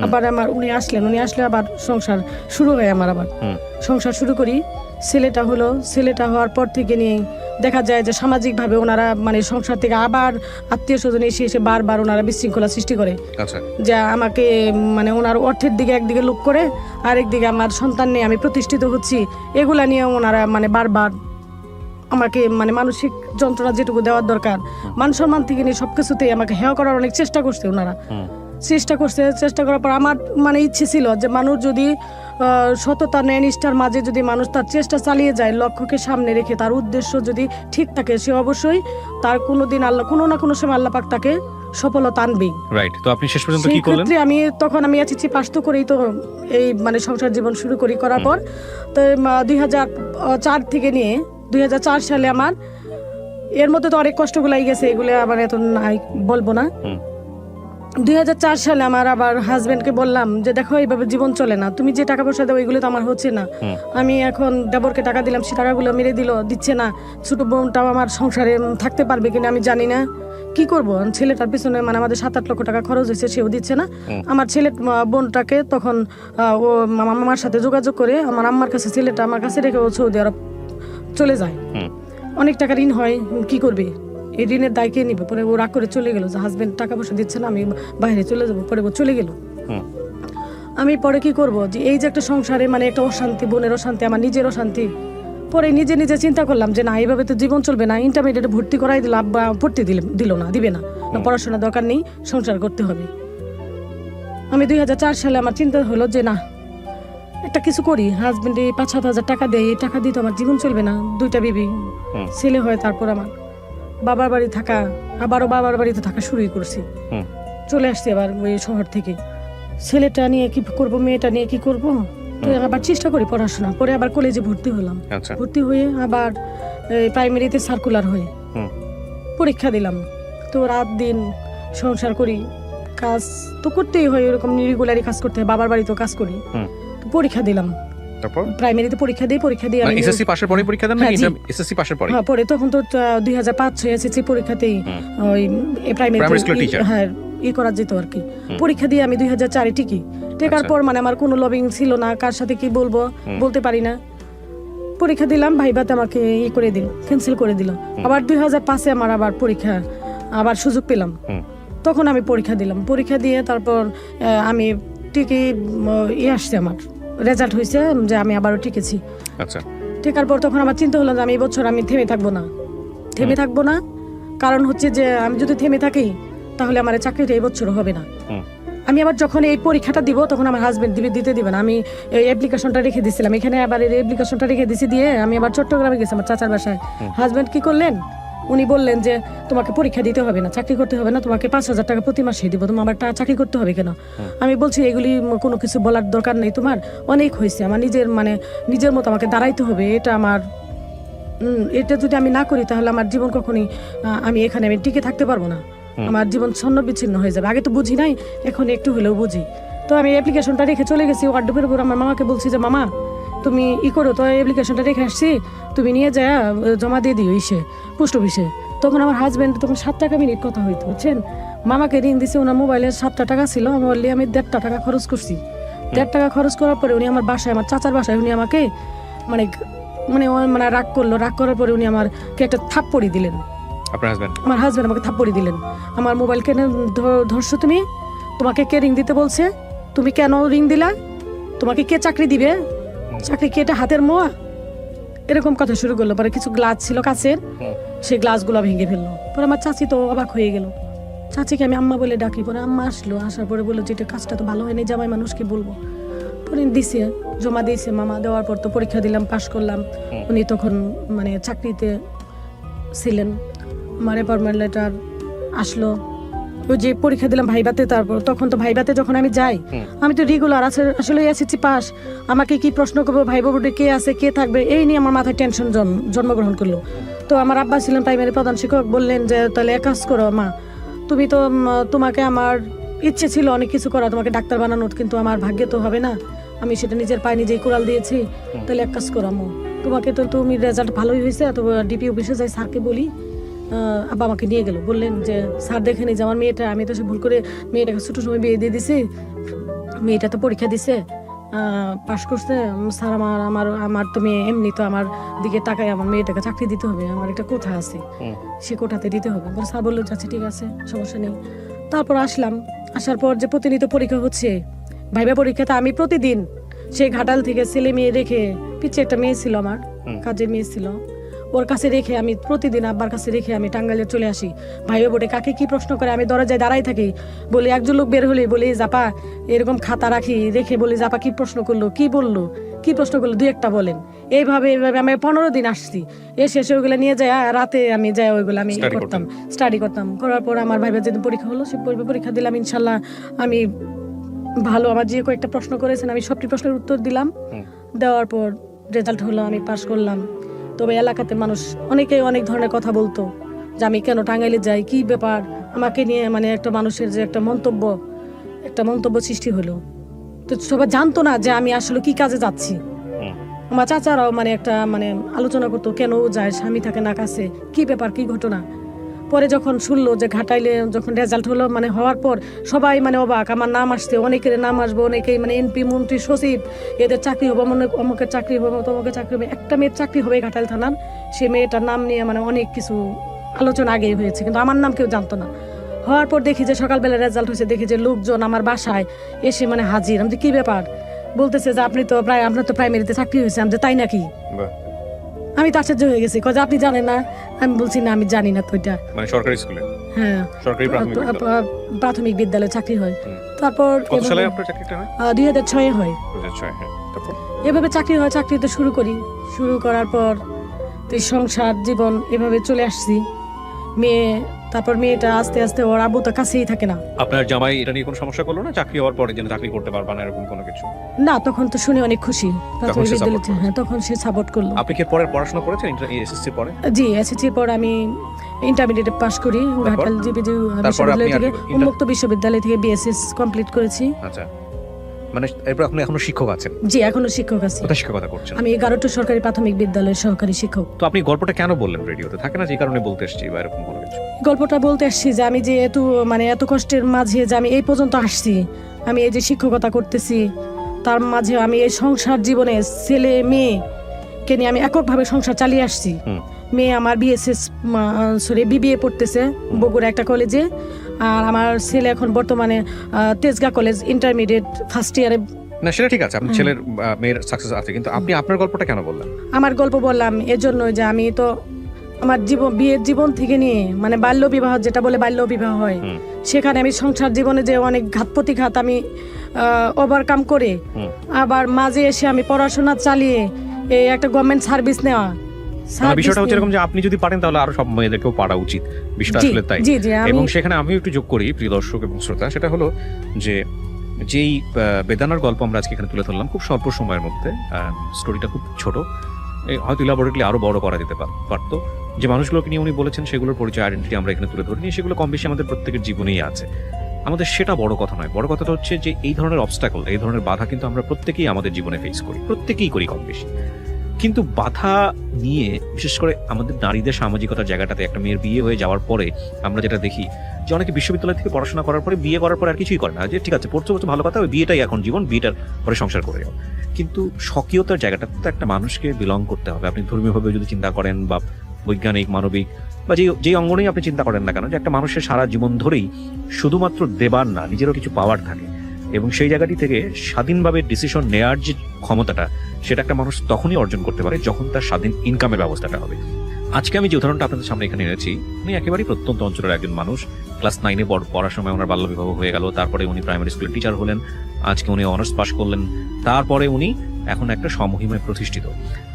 আবার আমার উনি আসলে আবার সংসার শুরু হয়। আমার আবার সংসার শুরু করি। ছেলেটা হওয়ার পর থেকে নিয়ে দেখা যায় যে সামাজিকভাবে ওনারা মানে সংসার থেকে আবার আত্মীয় স্বজন এসে বারবার ওনারা বিশৃঙ্খলা সৃষ্টি করে। যা আমাকে মানে ওনার অর্থের দিকে একদিকে লোক করে, আরেকদিকে আমার সন্তান নিয়ে আমি প্রতিষ্ঠিত হচ্ছি, এগুলা নিয়ে ওনারা মানে বারবার আমাকে মানে মানসিক যন্ত্রণা যেটুকু দেওয়ার দরকার, মান সম্মান থেকে নিয়ে সবকিছুতেই আমাকে হেয় করার অনেক চেষ্টা করছে ওনারা। চেষ্টা করার পর আমার মানে ইচ্ছে ছিল যে মানুষ যদি সততা নিষ্ঠার মাঝে যদি মানুষ তার চেষ্টা চালিয়ে যায়, লক্ষ্যকে সামনে রেখে তার উদ্দেশ্য যদি ঠিক থাকে, সে অবশ্যই তার কোনোদিন আল্লাহ কোনো না কোনো সময় আল্লাহ পাক তাকে সফলতা আনবেই। রাইট। তো আপনি শেষ পর্যন্ত কি করলেন? আমি এসেছি পাস তো করেই তো এই মানে সংসার জীবন শুরু করার পর তো 2004 থেকে নিয়ে 2004 সালে আমার এর মধ্যে তো অনেক কষ্টগুলাই গেছে, এগুলো আবার এত নাই বলবো না। 2004 সালে আমার আবার হাজবেন্ডকে বললাম যে দেখো এইভাবে জীবন চলে না, তুমি যে টাকা পয়সা দাও এগুলো তো আমার হচ্ছে না। আমি এখন দেবরকে টাকা দিলাম, সে টাকাগুলো মেরে দিচ্ছে না। ছোট বোনটাও আমার সংসারে থাকতে পারবে কিনা আমি জানি না, কি করব। ছেলেটার পিছনে মানে আমাদের 7-8 লক্ষ টাকা খরচ হয়েছে, সেও দিচ্ছে না। আমার ছেলে বোনটাকে তখন ও মামার সাথে যোগাযোগ করে আমার আম্মার কাছে ছেলেটা আমার কাছে রেখে ও সৌদি আরব চলে যায়। অনেক টাকা ঋণ হয়, কি করবে, এই ঋণের দায় কে নিবে? পরে ও রাগ করে চলে গেল যে হাজবেন্ড টাকা পয়সা দিচ্ছে না, আমি বাইরে চলে যাবো। পরে ও চলে গেল। আমি পরে কি করব যে এই যে একটা সংসারে মানে একটা অশান্তি, বোনের অশান্তি, আমার নিজের অশান্তি। পরে নিজে চিন্তা করলাম যে না, এইভাবে তো জীবন চলবে না। ইন্টারমিডিয়েটে ভর্তি করাই দিল, আব্বা ভর্তি দিবে না, পড়াশোনা দরকার নেই, সংসার করতে হবে। আমি 2004 সালে আমার চিন্তা হলো যে না, একটা কিছু করি। হাজবেন্ডে 5-7 হাজার টাকা দেয়, এই টাকা দিয়ে তো আমার জীবন চলবে না। 2টা বেবি, ছেলে হয়, তারপর আমার বাবার বাড়ি থাকা, আবারও বাবার বাড়িতে থাকা শুরুই করছি। চলে আসছি আবার ওই শহর থেকে। ছেলেটা নিয়ে কি করব, মেয়েটা নিয়ে কি করব, তো আবার চেষ্টা করি পড়াশোনা। পরে আবার কলেজে ভর্তি হলাম। ভর্তি হয়ে আবার প্রাইমারিতে সার্কুলার হয়ে পরীক্ষা দিলাম। তো রাত দিন সংসার করি, কাজ তো করতেই হয়, এরকম রেগুলারই কাজ করতে হয়, বাবার বাড়িতেও কাজ করি। পরীক্ষা দিলাম, প্রাইমারিতে পরীক্ষা দিয়ে আমি এসএসসি পাশের পরে পরীক্ষা দেন নাকি এসএসসি পাশের পরে? হ্যাঁ, পরে তখন তো 2005 এসএসসি পরীক্ষাতেই ওই প্রাইমারি হ্যাঁ করা যেত আর কি। পরীক্ষা দিয়ে আমি 2004 টিকি। টেকার পর মানে আমার কোনো লবিং ছিল না, কার সাথে কি বলবো বলতে পারি না। পরীক্ষা দিলাম, ভাইবাতে আমাকে করে দিল, ক্যান্সেল করে দিল। আবার 2005 আমার আবার পরীক্ষা আবার সুযোগ পেলাম, তখন আমি পরীক্ষা দিলাম। পরীক্ষা দিয়ে তারপর আমি টিকি আসছে, আমার রেজাল্ট হয়েছে যে আমি আবারও টিকেছি। আচ্ছা। টেকার পর তখন আমার চিন্তা হলো যে আমি এই বছর আমি থেমে থাকবো না কারণ হচ্ছে যে আমি যদি থেমে থাকি তাহলে আমার এই চাকরিটা এই বছর হবে না। আমি আবার যখন এই পরীক্ষাটা দিব তখন আমার হাজবেন্ড দিতে দিবে না। আমি এই অ্যাপ্লিকেশনটা রেখে দিয়েছিলাম এখানে, আবার এই অ্যাপ্লিকেশনটা রেখে দিছি দিয়ে আমি আবার চট্টগ্রামে গেছি আমার চাচার বাসায়। হাজবেন্ড কি করলেন, উনি বললেন যে তোমাকে পরীক্ষা দিতে হবে না, চাকরি করতে হবে না, তোমাকে 5,000 টাকা প্রতি মাসে দিব, তোমার আবার চাকরি করতে হবে কেন? আমি বলছি এগুলি কোনো কিছু বলার দরকার নেই, তোমার অনেক হয়েছে, আমার নিজের মতো আমাকে দাঁড়াইতে হবে, এটা যদি আমি না করি তাহলে আমার জীবন কখনই আমি টিকে থাকতে পারবো না, আমার জীবন ছন্ন বিচ্ছিন্ন হয়ে যাবে। আগে তো বুঝি নাই, এখন একটু হলেও বুঝি। তো আমি অ্যাপ্লিকেশনটা রেখে চলে গেছি ওয়ার্ডরোবের উপর। আমার মামাকে বলছি যে মামা তুমি করো তো, অ্যাপ্লিকেশনটা রেখে আসছি, তুমি নিয়ে যায় জমা দিয়ে দিও পোস্ট অফিসে। তখন আমার হাজব্যান্ড তখন 7 টাকা মিনিট কথা হইতো, বুঝছেন। মামাকে ঋণ দিছে, ওনার মোবাইলে 7 টাকা ছিল, আমি 1.5 টাকা খরচ করছি। 1.5 টাকা খরচ করার পরে উনি আমার বাসায়, আমার চাচার বাসায়, উনি আমাকে মানে রাগ করার পরে উনি আমাকে একটা থাপ্পড়ি দিলেন। আমার হাজব্যান্ড আমাকে থাপ্পড়ি দিলেন। আমার মোবাইল কেন ধরছো তুমি, তোমাকে কে রিং দিতে বলছে, তুমি কেন রিং দিলা, তোমাকে কে চাকরি দিবে, চাকরি কি এটা হাতের মোয়া, এরকম কথা শুরু করলো। পরে কিছু গ্লাস ছিল কাচের, সেই গ্লাসগুলো ভেঙে ফেললো। পরে আমার চাচি তো অবাক হয়ে গেল, চাচিকে আমি আম্মা বলে ডাকি। পরে আম্মা আসলো, আসার পরে বললো যে এটা কাজটা তো ভালো হয়নি, জামাই মানুষকে বলবো। পরে দিছে, জমা দিয়েছে মামা, দেওয়ার পর তো পরীক্ষা দিলাম, পাশ করলাম। উনি তখন চাকরিতে ছিলেন। আমার অ্যাপয়েন্টমেন্ট লেটার আসলো, ওই যে পরীক্ষা দিলাম ভাইভাতে। তারপর তখন তো ভাইভাতে যখন আমি যাই, আমি তো রেগুলার আসলে এসেছি পাস, আমাকে কি প্রশ্ন করবো, ভাই বোর্ডে কে আছে কে থাকবে, এই নিয়ে আমার মাথায় টেনশন জন্মগ্রহণ করলো। তো আমার আব্বা ছিলেন প্রাইমারি প্রধান শিক্ষক, বললেন যে তাহলে এক কাজ করো মা, তুমি তো তোমাকে আমার ইচ্ছে ছিল অনেক কিছু করা, তোমাকে ডাক্তার বানানোর, কিন্তু আমার ভাগ্যে তো হবে না, আমি সেটা নিজের পায়ে নিজেই কোরাল দিয়েছি। তাহলে এক কাজ করো আম্মু, তোমাকে তো তুমি রেজাল্ট ভালোই হয়েছে, তো ডিপি অফিসে যাই স্যারকে বলি। আব্বা আমাকে নিয়ে গেল, বললেন যে স্যার দেখে নি যে আমার মেয়েটা, আমি তো সে ভুল করে মেয়েটাকে ছোট সময় বিয়ে দিয়ে দিছি, মেয়েটা তো পরীক্ষা দিছে, পাশ করছে, স্যার আমার তো মেয়ে এমনি তো আমার দিকে তাকায়, আমার মেয়েটাকে চাকরি দিতে হবে, আমার একটা কোঠা আছে, সে কোঠাতে দিতে হবে। স্যার বললো আচ্ছা ঠিক আছে, সমস্যা নেই। তারপর আসার পর যে প্রতিনিয়ত পরীক্ষা হচ্ছে, ভাইবা পরীক্ষাতে আমি প্রতিদিন সেই ঘাটাল থেকে ছেলে মেয়ে রেখে, পিছিয়ে একটা মেয়ে ছিল আমার, কাজের মেয়ে ছিল, ওর কাছে রেখে আমি প্রতিদিন আব্বার কাছে রেখে আমি টাঙ্গাইলে চলে আসি। ভাইবা বোর্ডে কাকে কি প্রশ্ন করে আমি দরজায় দাঁড়াই থাকি, বলি একজন লোক বের হলে বলি জাপা এরকম খাতা রেখে বলি জাপা কি প্রশ্ন করলো, কি বললো, কি প্রশ্ন করলো, 2-1টা বলেন। এইভাবে আমি 15 দিন আসছি, এসে ওইগুলো নিয়ে যায়, রাতে আমি যাই ওইগুলো আমি স্টাডি করতাম। করার পর আমার ভাইবা যেদিন পরীক্ষা হলো, সে পরীক্ষা দিলাম, ইনশাল্লাহ আমি ভালো, আমার যে কয়েকটা প্রশ্ন করেছেন আমি সবটি প্রশ্নের উত্তর দিলাম। দেওয়ার পর রেজাল্ট হলো, আমি পাশ করলাম। তবে এলাকাতে মানুষ অনেকেই অনেক ধরনের কথা বলতো যে আমি কেন টাঙ্গাইলে যাই, কি ব্যাপার আমাকে নিয়ে, একটা মানুষের যে একটা মন্তব্য সৃষ্টি হলো। তো সবাই জানতো না যে আমি আসলে কি কাজে যাচ্ছি। আমার চাচারাও একটা আলোচনা করতো, কেন যায়, স্বামী থাকে না কাছে, কি ব্যাপার, কি ঘটনা। পরে যখন শুনলো যে ঘাটাইলে যখন রেজাল্ট হলো, হওয়ার পর সবাই অবাক, আমার নাম আসছে, অনেকের নাম আসবে, অনেকেই এমপি মন্ত্রী সচিব, এদের চাকরি হবে, অমুকের চাকরি হবে, তমুকের চাকরি হবে। একটা মেয়ের চাকরি হবে ঘাটাইল থানার, সে মেয়েটার নাম নিয়ে অনেক কিছু আলোচনা আগেই হয়েছে, কিন্তু আমার নাম কেউ জানতো না। হওয়ার পর দেখি যে সকালবেলা রেজাল্ট হয়েছে, দেখি যে লোকজন আমার বাসায় এসে হাজির। আমি কি ব্যাপার, বলতেছে যে আপনার তো প্রাইমারিতে চাকরি হয়েছে। আমি তাই নাকি, আমি তো আশ্চর্য হয়ে গেছি, আপনি জানেন না? আমি বলছি না, আমি জানি না। তো এটা সরকারি স্কুলে, হ্যাঁ, প্রাথমিক বিদ্যালয়ে চাকরি হয়। তারপর 2006 হয়। এভাবে চাকরি হয়, চাকরিতে শুরু করার পর সংসার জীবন এভাবে চলে আসছি। তারপর মেয়েটা আস্তে আস্তে ওর আব্বু তো কাছেই থাকে না। আপনার জামাই এটা নিয়ে কোনো সমস্যা করলো না, চাকরি হওয়ার পরে যেন চাকরি করতে পারবা না এরকম কোনো কিছু? না, তখন তো শুনে অনেক খুশি, হ্যাঁ, তখন সে সাপোর্ট করলো। আপনি কি পরে পড়াশোনা করেছেন এসএসসি পরে? জি, এসএসসি পর আমি ইন্টারমিডিয়েট পাস করি, ঘাটাল জিপিজি বিশ্ববিদ্যালয় থেকে, উন্মুক্ত বিশ্ববিদ্যালয় থেকে বিএসএস কমপ্লিট করেছি। আচ্ছা, এরপর আপনি এখনো শিক্ষক আছেন? জি, এখনো শিক্ষক আছি। কোথায় শিক্ষকতা করছেন? আমি 11টা সরকারি প্রাথমিক বিদ্যালয়ের সহকারী শিক্ষক। তো আপনি গল্পটা কেন বললেন রেডিওতে? থাকে না যে কারণে বলতে এসেছি বা এরকম কোনো কিছু? গল্পটা বলতে আসছি যে আমি যে এত কষ্টের মাঝে যে আমি এই পর্যন্ত আসছি, আমি এই যে শিক্ষকতা করতেছি, তার মাঝে আমি এই সংসার জীবনে ছেলে মেয়েকে নিয়ে আমি এককভাবে সংসার চালিয়ে আসছি। মেয়ে আমার বিবিএ পড়তেছে বগুড়া একটা কলেজে, আর আমার ছেলে এখন বর্তমানে তেজগাঁ কলেজ ইন্টারমিডিয়েট ফার্স্ট ইয়ারে না সেটা ঠিক আছে, আপনার ছেলের মেয়ের সাকসেস আছে, কিন্তু আপনি আপনার গল্পটা কেন বললেন? আমার গল্প বললাম এজন্য যে আমি তো আমার বিয়ের জীবন থেকে নিয়ে মানে বাল্য বিবাহ, যেটা বলে বাল্য বিবাহ হয়, সেখানে আমি সংসার জীবনে যে অনেক ঘাত প্রতিঘাত আমি ওভারকাম করে আবার মাঝে এসে আমি পড়াশোনা চালিয়ে এই একটা গভর্নমেন্ট সার্ভিস নেওয়া। বিষয়টা হচ্ছে এরকম যে আপনি যদি পারেন তাহলে আরো সব মেয়েদেরকেও পারা উচিত, বিষয়টা আসলে তাই। এবং সেখানে আমিও একটু যোগ করি প্রিয় দর্শক এবং শ্রোতা, সেটা হলো যে যেই বেদানার গল্প আমরা আজকে এখানে তুলে ধরলাম খুব স্বল্প সময়ের মধ্যে, স্টোরিটা খুব ছোট, হয়তো ইলাবোরেটলি আরো বড় করা যেতে পারতো। যে মানুষগুলোকে নিয়ে উনি বলেছেন সেগুলোর পরিচয়, আইডেন্টিটি আমরা এখানে তুলে ধরিনি, সেগুলো কম বেশি আমাদের প্রত্যেকের জীবনেই আছে। আমাদের সেটা বড় কথা নয়, বড় কথাটা হচ্ছে যে এই ধরনের অবস্টাকল, এই ধরনের বাধা কিন্তু আমরা প্রত্যেকেই আমাদের জীবনে ফেস করি, প্রত্যেকেই করি কম বেশি। কিন্তু বাধা নিয়ে বিশেষ করে আমাদের নারীদের সামাজিকতার জায়গাটাতে একটা মেয়ের বিয়ে হয়ে যাওয়ার পরে আমরা যেটা দেখি যে অনেকে বিশ্ববিদ্যালয় থেকে পড়াশোনা করার পরে বিয়ে করার পরে আর কিছুই করে না, যে ঠিক আছে পড়তে ভালো কথা, ওই বিয়েটাই এখন জীবন, বিয়েটার পরে সংসার করে যাও। কিন্তু স্বকীয়তার জায়গাটা তো একটা মানুষকে বিলং করতে হবে। আপনি ধর্মীয়ভাবে যদি চিন্তা করেন বা বৈজ্ঞানিক মানবিক বা যেই অঙ্গনেই আপনি চিন্তা করেন না কেন, যে একটা মানুষের সারা জীবন ধরেই শুধুমাত্র দেবার না, নিজেরও কিছু পাওয়ার থাকে, এবং সেই জায়গাটি থেকে স্বাধীনভাবে ডিসিশন নেওয়ার যে ক্ষমতাটা, সেটা একটা মানুষ তখনই অর্জন করতে পারে যখন তার স্বাধীন ইনকামের ব্যবস্থাটা হবে। আজকে আমি যে উদাহরণটা আপনাদের সামনে এখানে এনেছি, উনি একেবারেই প্রত্যন্ত অঞ্চলের একজন মানুষ। ক্লাস 9-এ পড়ার সময় ওনার বাল্যবিবাহ হয়ে গেল, তারপরে উনি প্রাইমারি স্কুলের টিচার হলেন, আজকে উনি অনার্স পাস করলেন, তারপরে উনি এখন একটা সমহিমায় প্রতিষ্ঠিত।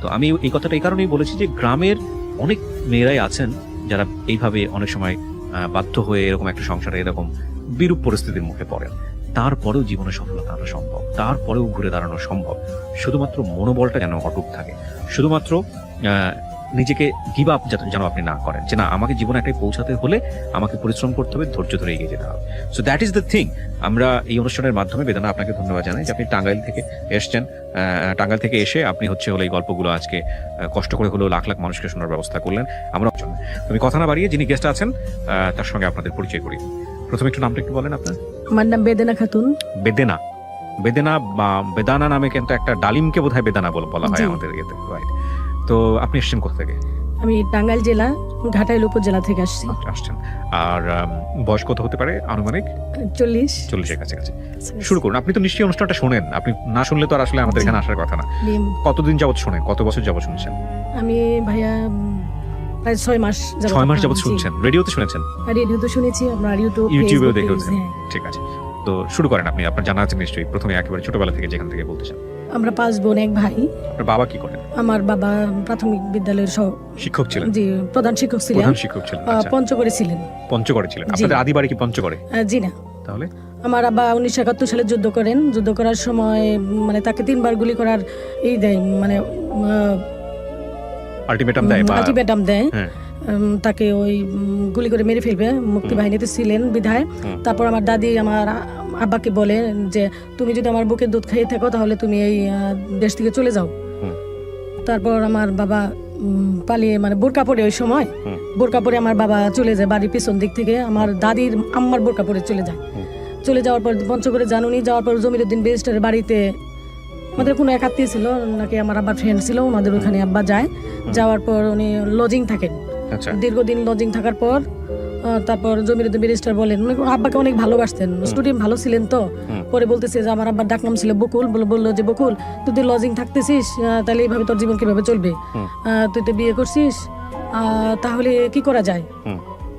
তো আমি এই কথাটা এই কারণেই বলেছি যে গ্রামের অনেক মেয়েরাই আছেন যারা এইভাবে অনেক সময় বাধ্য হয়ে এরকম একটা সংসারে এরকম বিরূপ পরিস্থিতির মুখে পড়েন, তারপরেও জীবনে সফলতা আনা সম্ভব, তারপরেও ঘুরে দাঁড়ানো সম্ভব, শুধুমাত্র মনোবলটা যেন অটুট থাকে, শুধুমাত্র নিজেকে গিভ আপ যেন আপনি না করেন, যে না আমাকে জীবনে একটাই পৌঁছাতে হলে আমাকে পরিশ্রম করতে হবে, ধৈর্য ধরে এগিয়ে যেতে হবে। So that is the thing. আমরা এই অনুষ্ঠানের মাধ্যমে বেদানা আপনাকে ধন্যবাদ জানাই যে আপনি টাঙ্গাইল থেকে এসছেন, টাঙ্গাইল থেকে এসে আপনি হলো এই গল্পগুলো আজকে কষ্ট করে হলেও লাখ লাখ মানুষকে শোনার ব্যবস্থা করলেন। আমরা তুমি কথা না বাড়িয়ে যিনি গেস্ট আছেন তার সঙ্গে আপনাদের পরিচয় করি। প্রথমে একটু নামটা একটু বলেন আপনার। আমার নাম বেদেনা খাতুন। বেদেনা বা বেদানা নামে কিন্তু একটা ডালিমকে বোধহয় বেদানা বলা হয় আমাদের ইয়েতে, রাইট? তো আপনি এসেছেন কোথা থেকে? আমি টাঙ্গাইল জেলা ঘাটাইল উপজেলা থেকে আসছেন। আর বয়স কত হতে পারে আনুমানিক? 40-এর কাছাকাছি। শুরু করুন। আপনি তো নিশ্চয়ই অনুষ্ঠানটা শোনেন, আপনি না শুনলে তো আর আসলে আমাদের এখানে আসার কথা না। কতদিন যাবত শোনেন, কত বছর যাবত শুনছেন? আমি ভাইয়া প্রায় 6 মাস যাবত শুনছেন। রেডিওতে শুনেছেন? রেডিওতে শুনেছি, আপনার ইউটিউবেও দেখেছেন। ঠিক আছে, তো শুরু করেন। আপনি জানা আছে নিশ্চয়ই, প্রথমে একেবারে ছোটবেলা থেকে যেখান থেকে বলতে চান। আমরা 5 বোন 1 ভাই। আপনার বাবা কি করেন? আমার বাবা প্রাথমিক বিদ্যালয়ের শিক্ষক ছিলেন। জি, প্রধান শিক্ষক ছিলেন। পঞ্চগড়ে ছিলেন। আপনাদের আদি বাড়ি কি পঞ্চগড়ে? জি না। তাহলে আমার বাবা 1971 সালে যুদ্ধ করেন। যুদ্ধ করার সময় মানে তাকে 3 বার গুলি করার দেয়, মানে আলটিমেটাম দেয় তাকে ওই গুলি করে মেরে ফেলবে, মুক্তিবাহিনীতে ছিলেন বিধায়। তারপর আমার দাদি আমার আব্বাকে বলে যে তুমি যদি আমার বুকের দুধ খাইয়ে থাকো তাহলে তুমি এই দেশ থেকে চলে যাও। তারপর আমার বাবা পালিয়ে, মানে বোরকা পরে, ওই সময় বোরকা পরে আমার বাবা চলে যায় বাড়ির পিছন দিক থেকে। আমার দাদির আম্মার বোরকা পরে চলে যাওয়ার পর পঞ্চগড়ে জানুনি, যাওয়ার পর জমিরুদ্দিন ব্যারিস্টারের বাড়িতে আমাদের কোনো এক আত্মীয় ছিল নাকি আমার আব্বার ফ্রেন্ড ছিল, ওনাদের ওখানে আব্বা যায়। যাওয়ার পর উনি লজিং থাকেন, দীর্ঘদিন লজিং থাকার পর তারপর জমিরুদ্দিন ব্যারিস্টার বলেন, আব্বাকে অনেক ভালোবাসতেন, স্টুডেন্ট ভালো ছিলেন। তো পরে বলতেছে যে আমার আব্বার ডাকনাম ছিল বকুল, বললো যে বকুল তুই লজিং থাকতেছিস, তাহলে এইভাবে তোর জীবন কিভাবে চলবে, তুই তো বিয়ে করছিস, তাহলে কি করা যায়?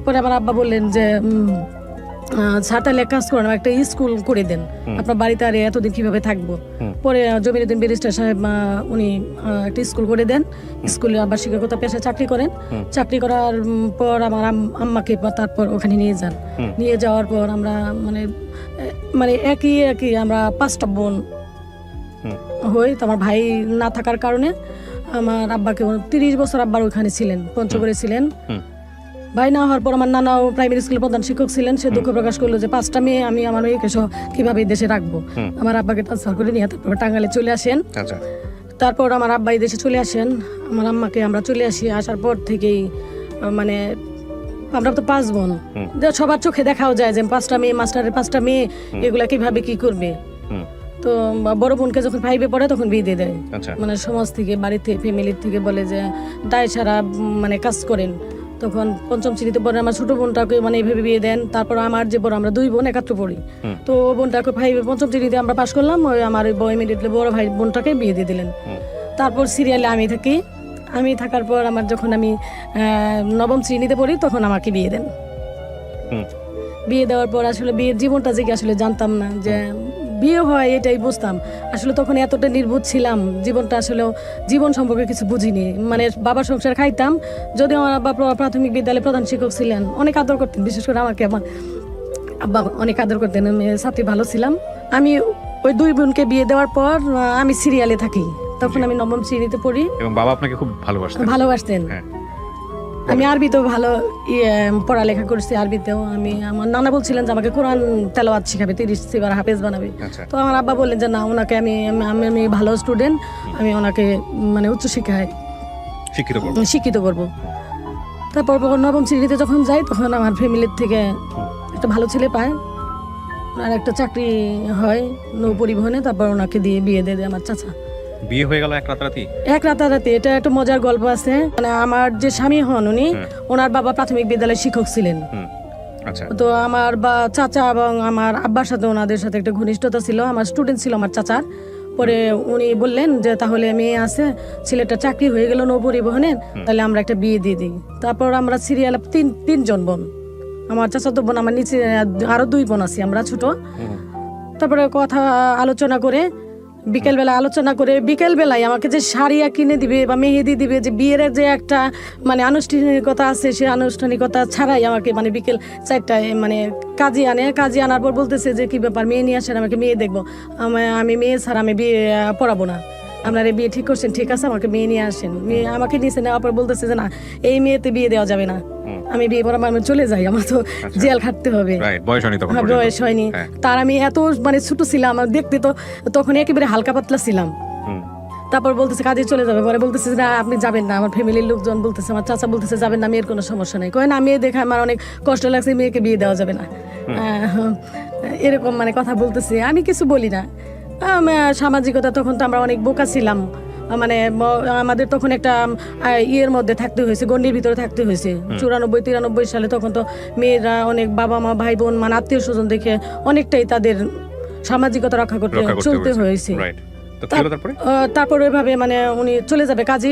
পরে আমার আব্বা বললেন যে স্যার তাহলে এক কাজ করেন, একটা স্কুল করে দেন, আপনার বাড়িতে আর এতদিন কিভাবে থাকবো। পরে জমিরুদ্দিন ব্যারিস্টার সাহেব উনি একটা স্কুল করে দেন। স্কুলে আবার শিক্ষকতা পেশায় চাকরি করেন। চাকরি করার পর আমার আম্মাকে তারপর ওখানে নিয়ে যান। নিয়ে যাওয়ার পর আমরা মানে একই আমরা 5টা বোন হই। তো আমার ভাই না থাকার কারণে আমার আব্বাকে 30 বছর আব্বার ওখানে ছিলেন, পঞ্চগড়ে ছিলেন। ভাই না হওয়ার পর আমার নানাও প্রাইমারি স্কুলের প্রধান শিক্ষক ছিলেন। সে দুঃখ প্রকাশ করলো যে 5টা মেয়ে আমি আমার মেয়েকে কিভাবে দেশে রাখবো। আমার আব্বাকে ট্রান্সফার করে নিয়ে তারপর টাঙ্গাইলে চলে আসেন। তারপর আমার আব্বাই দেশে চলে আসেন, আমার আম্মাকে আমরা চলে আসি। আসার পর থেকেই মানে আমরা তো 5 বোন, সবার চোখে দেখাও যায় যে 5টা মেয়ে, মাস্টারের 5টা মেয়ে, এগুলা কিভাবে কি করবে। তো বড় বোনকে যখন 5-এ পড়ে তখন বিয়ে দিয়ে দেয়। মানে সমাজ থেকে, বাড়িতে, ফ্যামিলির থেকে বলে যে দায় সারা মানে কাজ করেন, তখন পঞ্চম শ্রেণীতে পরে আমার ছোট বোনটাকে মানে এইভাবে বিয়ে দেন। তারপর আমার যে বড়, আমরা 2 বোন একত্র পড়ি, তো ও বোনটাকে পঞ্চম শ্রেণীতে আমরা পাশ করলাম, ওই আমার বয় ইমিডিয়েটলি বড় ভাই বোনটাকে বিয়ে দিয়ে দিলেন। তারপর সিরিয়ালে আমি থাকি। আমি থাকার পর আমার যখন আমি নবম শ্রেণীতে পড়ি তখন আমাকে বিয়ে দেন। বিয়ে দেওয়ার পর আসলে বিয়ের জীবনটা যে কি আসলে জানতাম না যে বিয়ে হয়, এটাই বুঝতাম। আসলে তখন এতটা নির্বোধ ছিলাম, জীবনটা আসলে জীবন সম্পর্কে কিছু বুঝিনি। মানে বাবার সংসার খাইতাম, যদিও আমার আব্বা প্রাথমিক বিদ্যালয়ে প্রধান শিক্ষক ছিলেন, অনেক আদর করতেন, বিশেষ করে আমাকে আমার আব্বা অনেক আদর করতেন, আমি ছাত্রী ভালো ছিলাম। আমি ওই 2 বোনকে বিয়ে দেওয়ার পর আমি সিরিয়ালে থাকি, তখন আমি নবম শ্রেণীতে পড়ি। এবং বাবা আপনাকে খুব ভালোবাসতেন। আমি আরবিতেও ভালো পড়ালেখা করছি, আরবিতেও আমি, আমার নানা বলছিলেন যে আমাকে কোরআন তেলাওয়াত শিখাবে, 30 সিবার হাফেজ বানাবে। তো আমার আব্বা বললেন যে না, ওনাকে আমি ভালো স্টুডেন্ট, আমি ওনাকে মানে উচ্চ শিক্ষায় শিক্ষিত করব। তারপর নবম শ্রেণীতে যখন যাই তখন আমার ফ্যামিলির থেকে একটা ভালো ছেলে পায়, আর একটা চাকরি হয় নৌ পরিবহনে। তারপর ওনাকে দিয়ে বিয়ে দিয়ে দেয় আমার চাচা। বিয়ে হয়ে গেল এক রাতারাতি। এটা একটা মজার গল্প আছে। মানে আমার যে স্বামী হন উনি, ওনার বাবা প্রাথমিক বিদ্যালয়ের শিক্ষক ছিলেন। তো আমার চাচা এবং আমার আব্বার সাথে ওনাদের সাথে একটা ঘনিষ্ঠতা ছিল। আমার স্টুডেন্ট ছিল আমার চাচার। পরে উনি বললেন যে তাহলে মেয়ে আছে, ছেলেটা চাকরি হয়ে গেল নৌ পরিবহনের, তাহলে আমরা একটা বিয়ে দিয়ে দিই। তারপর আমরা সিরিয়ালে 3 জন বোন, আমার চাচাতো বোন, আমার নিচে আরো 2 বোন আছি, আমরা ছোট। তারপরে কথা আলোচনা করে বিকেলবেলায় আমাকে যে শাড়িয়া কিনে দিবে বা মেহেদি দিবে, যে বিয়ের যে একটা মানে আনুষ্ঠানিকতা আছে, সেই আনুষ্ঠানিকতা ছাড়াই আমাকে মানে বিকেল 4টায় মানে কাজে আনার পর বলতেছে যে কি ব্যাপার, মেয়ে নিয়ে আসেন, আমাকে মেয়ে দেখবো। আমি মেয়ে ছাড়া আমি বিয়ে পড়াবো না, আপনারা বিয়ে ঠিক করছেন, ঠিক আছে, আমাকে মেয়ে নিয়ে আসেন। মেয়ে আমাকে নিয়েছে, নেওয়ার পর বলতেছে যে না, এই মেয়েতে বিয়ে দেওয়া যাবে না, আমি বিয়ে পড়াবো, আমি চলে যাই, আমার তো জেল খাটতে হবে, বয়স হয়নি। তার আমি এত মানে ছোট ছিলাম, দেখতে তো তখন একেবারে হালকা পাতলা ছিলাম। তারপর বলতেছে কাজে চলে যাবে। পরে বলতেছে না, আপনি যাবেন না। আমার ফ্যামিলির লোকজন বলতেছে, আমার চাচা বলতেছে যাবেন না, মেয়ের কোনো সমস্যা নেই। কয় না, মেয়ে দেখে আমার অনেক কষ্ট লাগছে, মেয়েকে বিয়ে দেওয়া যাবে না, এরকম মানে কথা বলতেছে। আমি কিছু বলি না। সামাজিকতা, তখন তো আমরা অনেক বোকা ছিলাম, মানে আমাদের তখন একটা ইয়ের মধ্যে থাকতে হয়েছে, গণ্ডির ভিতরে থাকতে হয়েছে। 94-93 সালে তখন তো মেয়েরা অনেক বাবা মা ভাই বোন মানে আত্মীয় স্বজন দেখে অনেকটাই তাদের সামাজিকতা রক্ষা করতে চলতে হয়েছে। তারপর ওইভাবে মানে উনি চলে যাবে কাজে,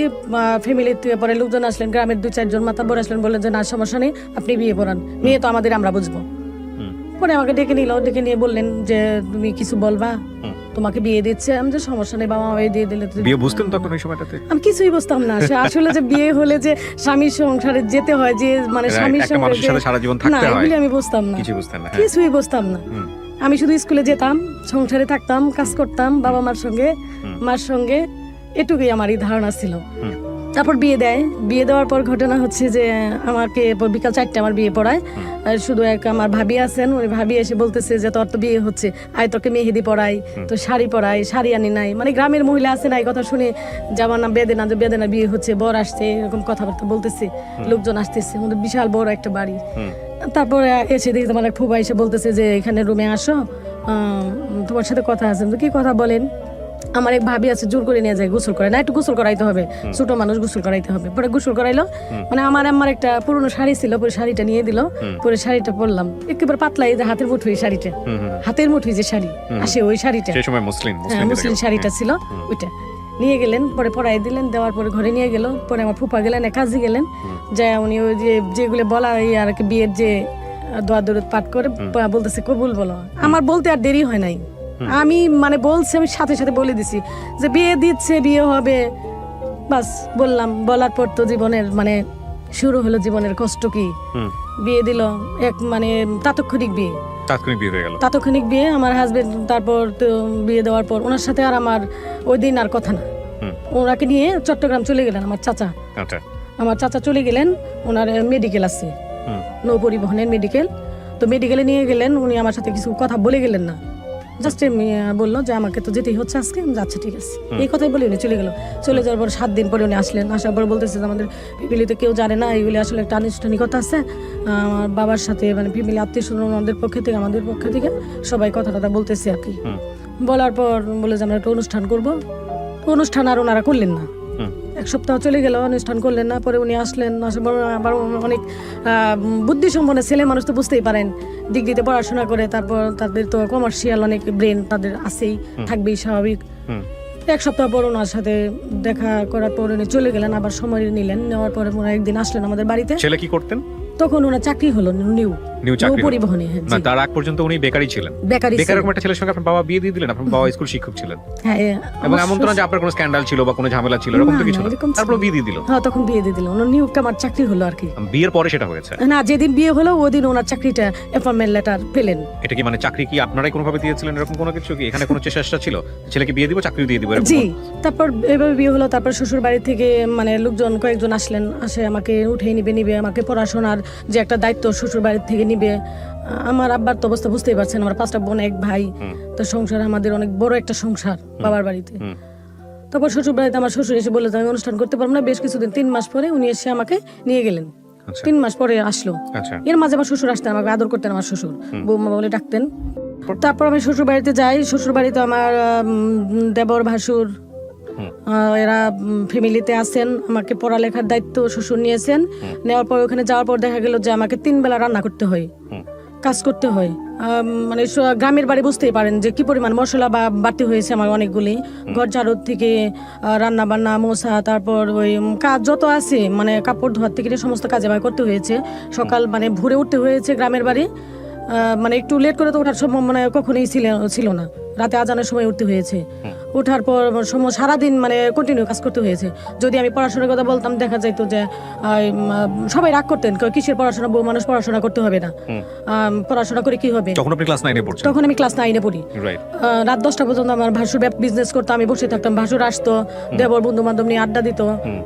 ফ্যামিলির থেকে পরে লোকজন আসলেন, গ্রামের 2-4 জন মাতাব্বর আসলেন, বললেন যে না, সমস্যা নেই, আপনি বিয়ে পড়ান, মেয়ে তো আমাদের, আমরা বুঝবো। পরে আমাকে ডেকে নিয়ে বললেন যে তুমি কিছু বলবা, তোমাকে বিয়ে দিচ্ছে। আমি যে সমস্যা নেই, বাবা মা দিয়ে দিলে। বিয়ে বুঝতেন তখন ওই সময়টাতে? আমি কিছুই বুঝতাম না আসলে যে বিয়ে হলে যে স্বামীর সংসারে যেতে হয়, যে মানে স্বামীর সঙ্গে সারা জীবন থাকতে হয়, এগুলি আমি বুঝতাম না, কিছুই বুঝতাম না। আমি শুধু স্কুলে যেতাম, সংসারে থাকতাম, কাজ করতাম বাবা মার সঙ্গে, এটুকুই আমার এই ধারণা ছিল। তারপর বিয়ে দেওয়ার পর ঘটনা হচ্ছে যে আমাকে বিকাল 4টায় আমার বিয়ে পড়ায়। শুধু আমার ভাবি আছেন, উনি ভাবি এসে বলতেছে যে তোর তো বিয়ে হচ্ছে, আয় তোকে মেহেদি পড়াই, তো শাড়ি আনি নাই। মানে গ্রামের মহিলা আছে না, এই কথা শুনে যেমন বেদেনা বিয়ে হচ্ছে, বর আসছে, এরকম কথাবার্তা বলতেছে, লোকজন আসতেছে, আমাদের বিশাল বড় একটা বাড়ি। তারপরে এসে দেখি তোমার এক ফুবা এসে বলতেছে যে এখানে রুমে আসো, তোমার সাথে কথা আছে। কি কথা বলেন? আমার এক ভাবি আছে, জোর করে নিয়ে যায়, গোসল করে না, একটু গোসল করাইতে হবে, ছোট মানুষ গোসল করাইতে হবে। পরে গোসল করাইলো, মানে আমার একটা পুরনো শাড়ি ছিল, পরে শাড়িটা নিয়ে দিল, পরে শাড়িটা পরলাম, একেবারে পাতলা, এই যে হাতের মুঠোই শাড়িটা, হাতের মুঠোই যে শাড়ি আসে, ওই শাড়িটা মুসলিম শাড়িটা ছিল, ওইটা নিয়ে গেলেন, পরে পরাই দিলেন। দেওয়ার পরে ঘরে নিয়ে গেল। পরে আমার ফুপা গেলেন, কাজে গেলেন, যা উনি ওই যেগুলো বলা আর কি, বিয়ের যে দোয়া দরুদ পাঠ করে বলতেছে কবুল বলো। আমার বলতে আর দেরি হয় নাই, আমি মানে বলছি, আমি সাথে সাথে বলে দিছি যে বিয়ে দিচ্ছে, বিয়ে হবে, বাস বললাম। বলার পর তো জীবনের মানে শুরু হলো জীবনের কষ্ট। কি বিয়ে দিল, এক মানে তাৎক্ষণিক বিয়ে, আমার হাজবেন্ড। তারপর তো বিয়ে দেওয়ার পর ওনার সাথে আর আমার ওই দিন আর কথা না, ওনাকে নিয়ে চট্টগ্রাম চলে গেলেন আমার চাচা চলে গেলেন, ওনার মেডিকেল আছে, নৌ পরিবহনের মেডিকেল। তো মেডিকেলে নিয়ে গেলেন, উনি আমার সাথে কিছু কথা বলে গেলেন না, জাস্ট বললো যে আমাকে তো যেতেই হচ্ছে আজকে, যাচ্ছে, ঠিক আছে, এই কথাই বলে উনি চলে গেল। চলে যাওয়ার পর 7 দিন পরে উনি আসলেন। আসার পর বলতেছে যে আমাদের ফ্যামিলিতে কেউ জানে না, এইগুলি আসলে একটা আনুষ্ঠানিকতা আছে, আমার বাবার সাথে মানে ফ্যামিলি আত্মীয় স্বজন আমাদের পক্ষ থেকে সবাই কথা বলতেছে আর কি। বলার পর বলে যে আমরা একটা অনুষ্ঠান করবো। অনুষ্ঠান আর ওনারা করলেন না, এক সপ্তাহ চলে গেল, অনুষ্ঠান করলেন না। পরে উনি আসলেন, আসার পর আবার অনেক বুদ্ধিসম্পন্ন ছেলে মানুষ তো বুঝতেই পারেন, ডিগ্রিতে পড়াশোনা করে, তারপর তাদের তো কমার্শিয়াল অনেক ব্রেন তাদের আছেই, থাকবেই স্বাভাবিক। এক সপ্তাহ পর ওনার সাথে দেখা করার পর উনি চলে গেলেন, আবার সময় নিলেন, নেওয়ার পরে ওনার একদিন আসলেন আমাদের বাড়িতে। ছেলে কি করতেন তখন ওনার চাকরি হলো নিউ চাকরি পরিবহনে। হ্যাঁ, না, তার আগ পর্যন্ত উনি বেকারই ছিলেন। বেকার এরকম একটা ছেলের সঙ্গে আপনার বাবা বিয়ে দিয়ে দিলেন। আপনার বাবা স্কুল শিক্ষক ছিলেন, হ্যাঁ, এবং এমন তো না যে আপনার কোনো স্ক্যান্ডাল ছিল বা কোনো ঝামেলা ছিল, এরকম তো কিছু না। তারপর বিয়ে দিয়ে দিল। হ্যাঁ, তখন বিয়ে দিয়ে দিল। ওনার নিউ আমার চাকরি হলো আর কি। বিয়ের পরে সেটা হয়েছে না, যেদিন বিয়ে হলো ওদিন ওনার চাকরিটা অ্যাপয়েন্টমেন্ট লেটার পেলেন। এটা কি মানে চাকরি কি আপনারাই কোনোভাবে দিয়েছিলেন, এরকম কোনো কিছু কি এখানে কোনো চেষ্টা ছিল ছেলেকে বিয়ে দিব চাকরি দিয়ে দিব? জি, তারপর এভাবে বিয়ে হলো। তারপর শ্বশুর বাড়ি থেকে মানে লোকজন কয়েকজন আসলেন, আসে আমাকে উঠে নিবে আমাকে পড়াশোনার যে একটা দায়িত্ব শ্বশুর বাড়ি থেকে নিবে। আমার আব্বার তো অবস্থা বুঝতেই পারছেন, আমার 5টা বোন, 1 ভাই, তো সংসার আমাদের অনেক বড় একটা সংসার বাবার বাড়িতে। তারপর শ্বশুর বাড়িতে আমার শ্বশুর এসে বলে যে আমি অনুষ্ঠান করতে পারবো না। বেশ কিছুদিন, 3 মাস পরে উনি এসে আমাকে নিয়ে গেলেন। 3 মাস পরে আসলো। এর মাঝে আমার শ্বশুর আসতেন, আমাকে আদর করতেন আমার শ্বশুর, বৌমা বলে ডাকতেন। তারপর আমি শ্বশুর বাড়িতে যাই। শ্বশুর বাড়িতে আমার দেবর ভাসুর এরা ফ্যামিলিতে আছেন। আমাকে পড়ালেখার দায়িত্ব শ্বশুর নিয়েছেন। নেওয়ার পর ওখানে যাওয়ার পর দেখা গেল যে আমাকে 3 বেলা রান্না করতে হয়, কাজ করতে হয়। মানে গ্রামের বাড়ি বুঝতেই পারেন যে কি পরিমাণ মশলা বা বাড়তি হয়েছে আমার অনেকগুলি। ঘর ঝাড়ু থেকে রান্না বান্না, মোছা, তারপর ওই কাজ যত আছে, মানে কাপড় ধোয়ার থেকে সমস্ত কাজ আমার করতে হয়েছে। সকাল মানে ভোরে উঠতে হয়েছে গ্রামের বাড়ি, মানে একটু লেট করে তো ওঠার সময় মানে কখনোই ছিল না। রাতে আজানের সময় উঠতে হয়েছে। ওঠার পর সারাদিন মানে কন্টিনিউ কাজ করতে হয়েছে। যদি আমি পড়াশোনার কথা বলতাম, দেখা যাইতো যে সবাই রাগ করতেন, কিসের পড়াশোনা, বউ মানুষ পড়াশোনা করতে হবে না, পড়াশোনা করে কি হবে। তখন আপনি ক্লাস 9 এ পড়ছেন? তখন আমি ক্লাস 9 এ পড়ি। রাত 10টা পর্যন্ত আমার ভাসুর বিজনেস করতো, আমি বসে থাকতাম। ভাসুর আসতো, দেবর বন্ধু বান্ধব নিয়ে আড্ডা দিত,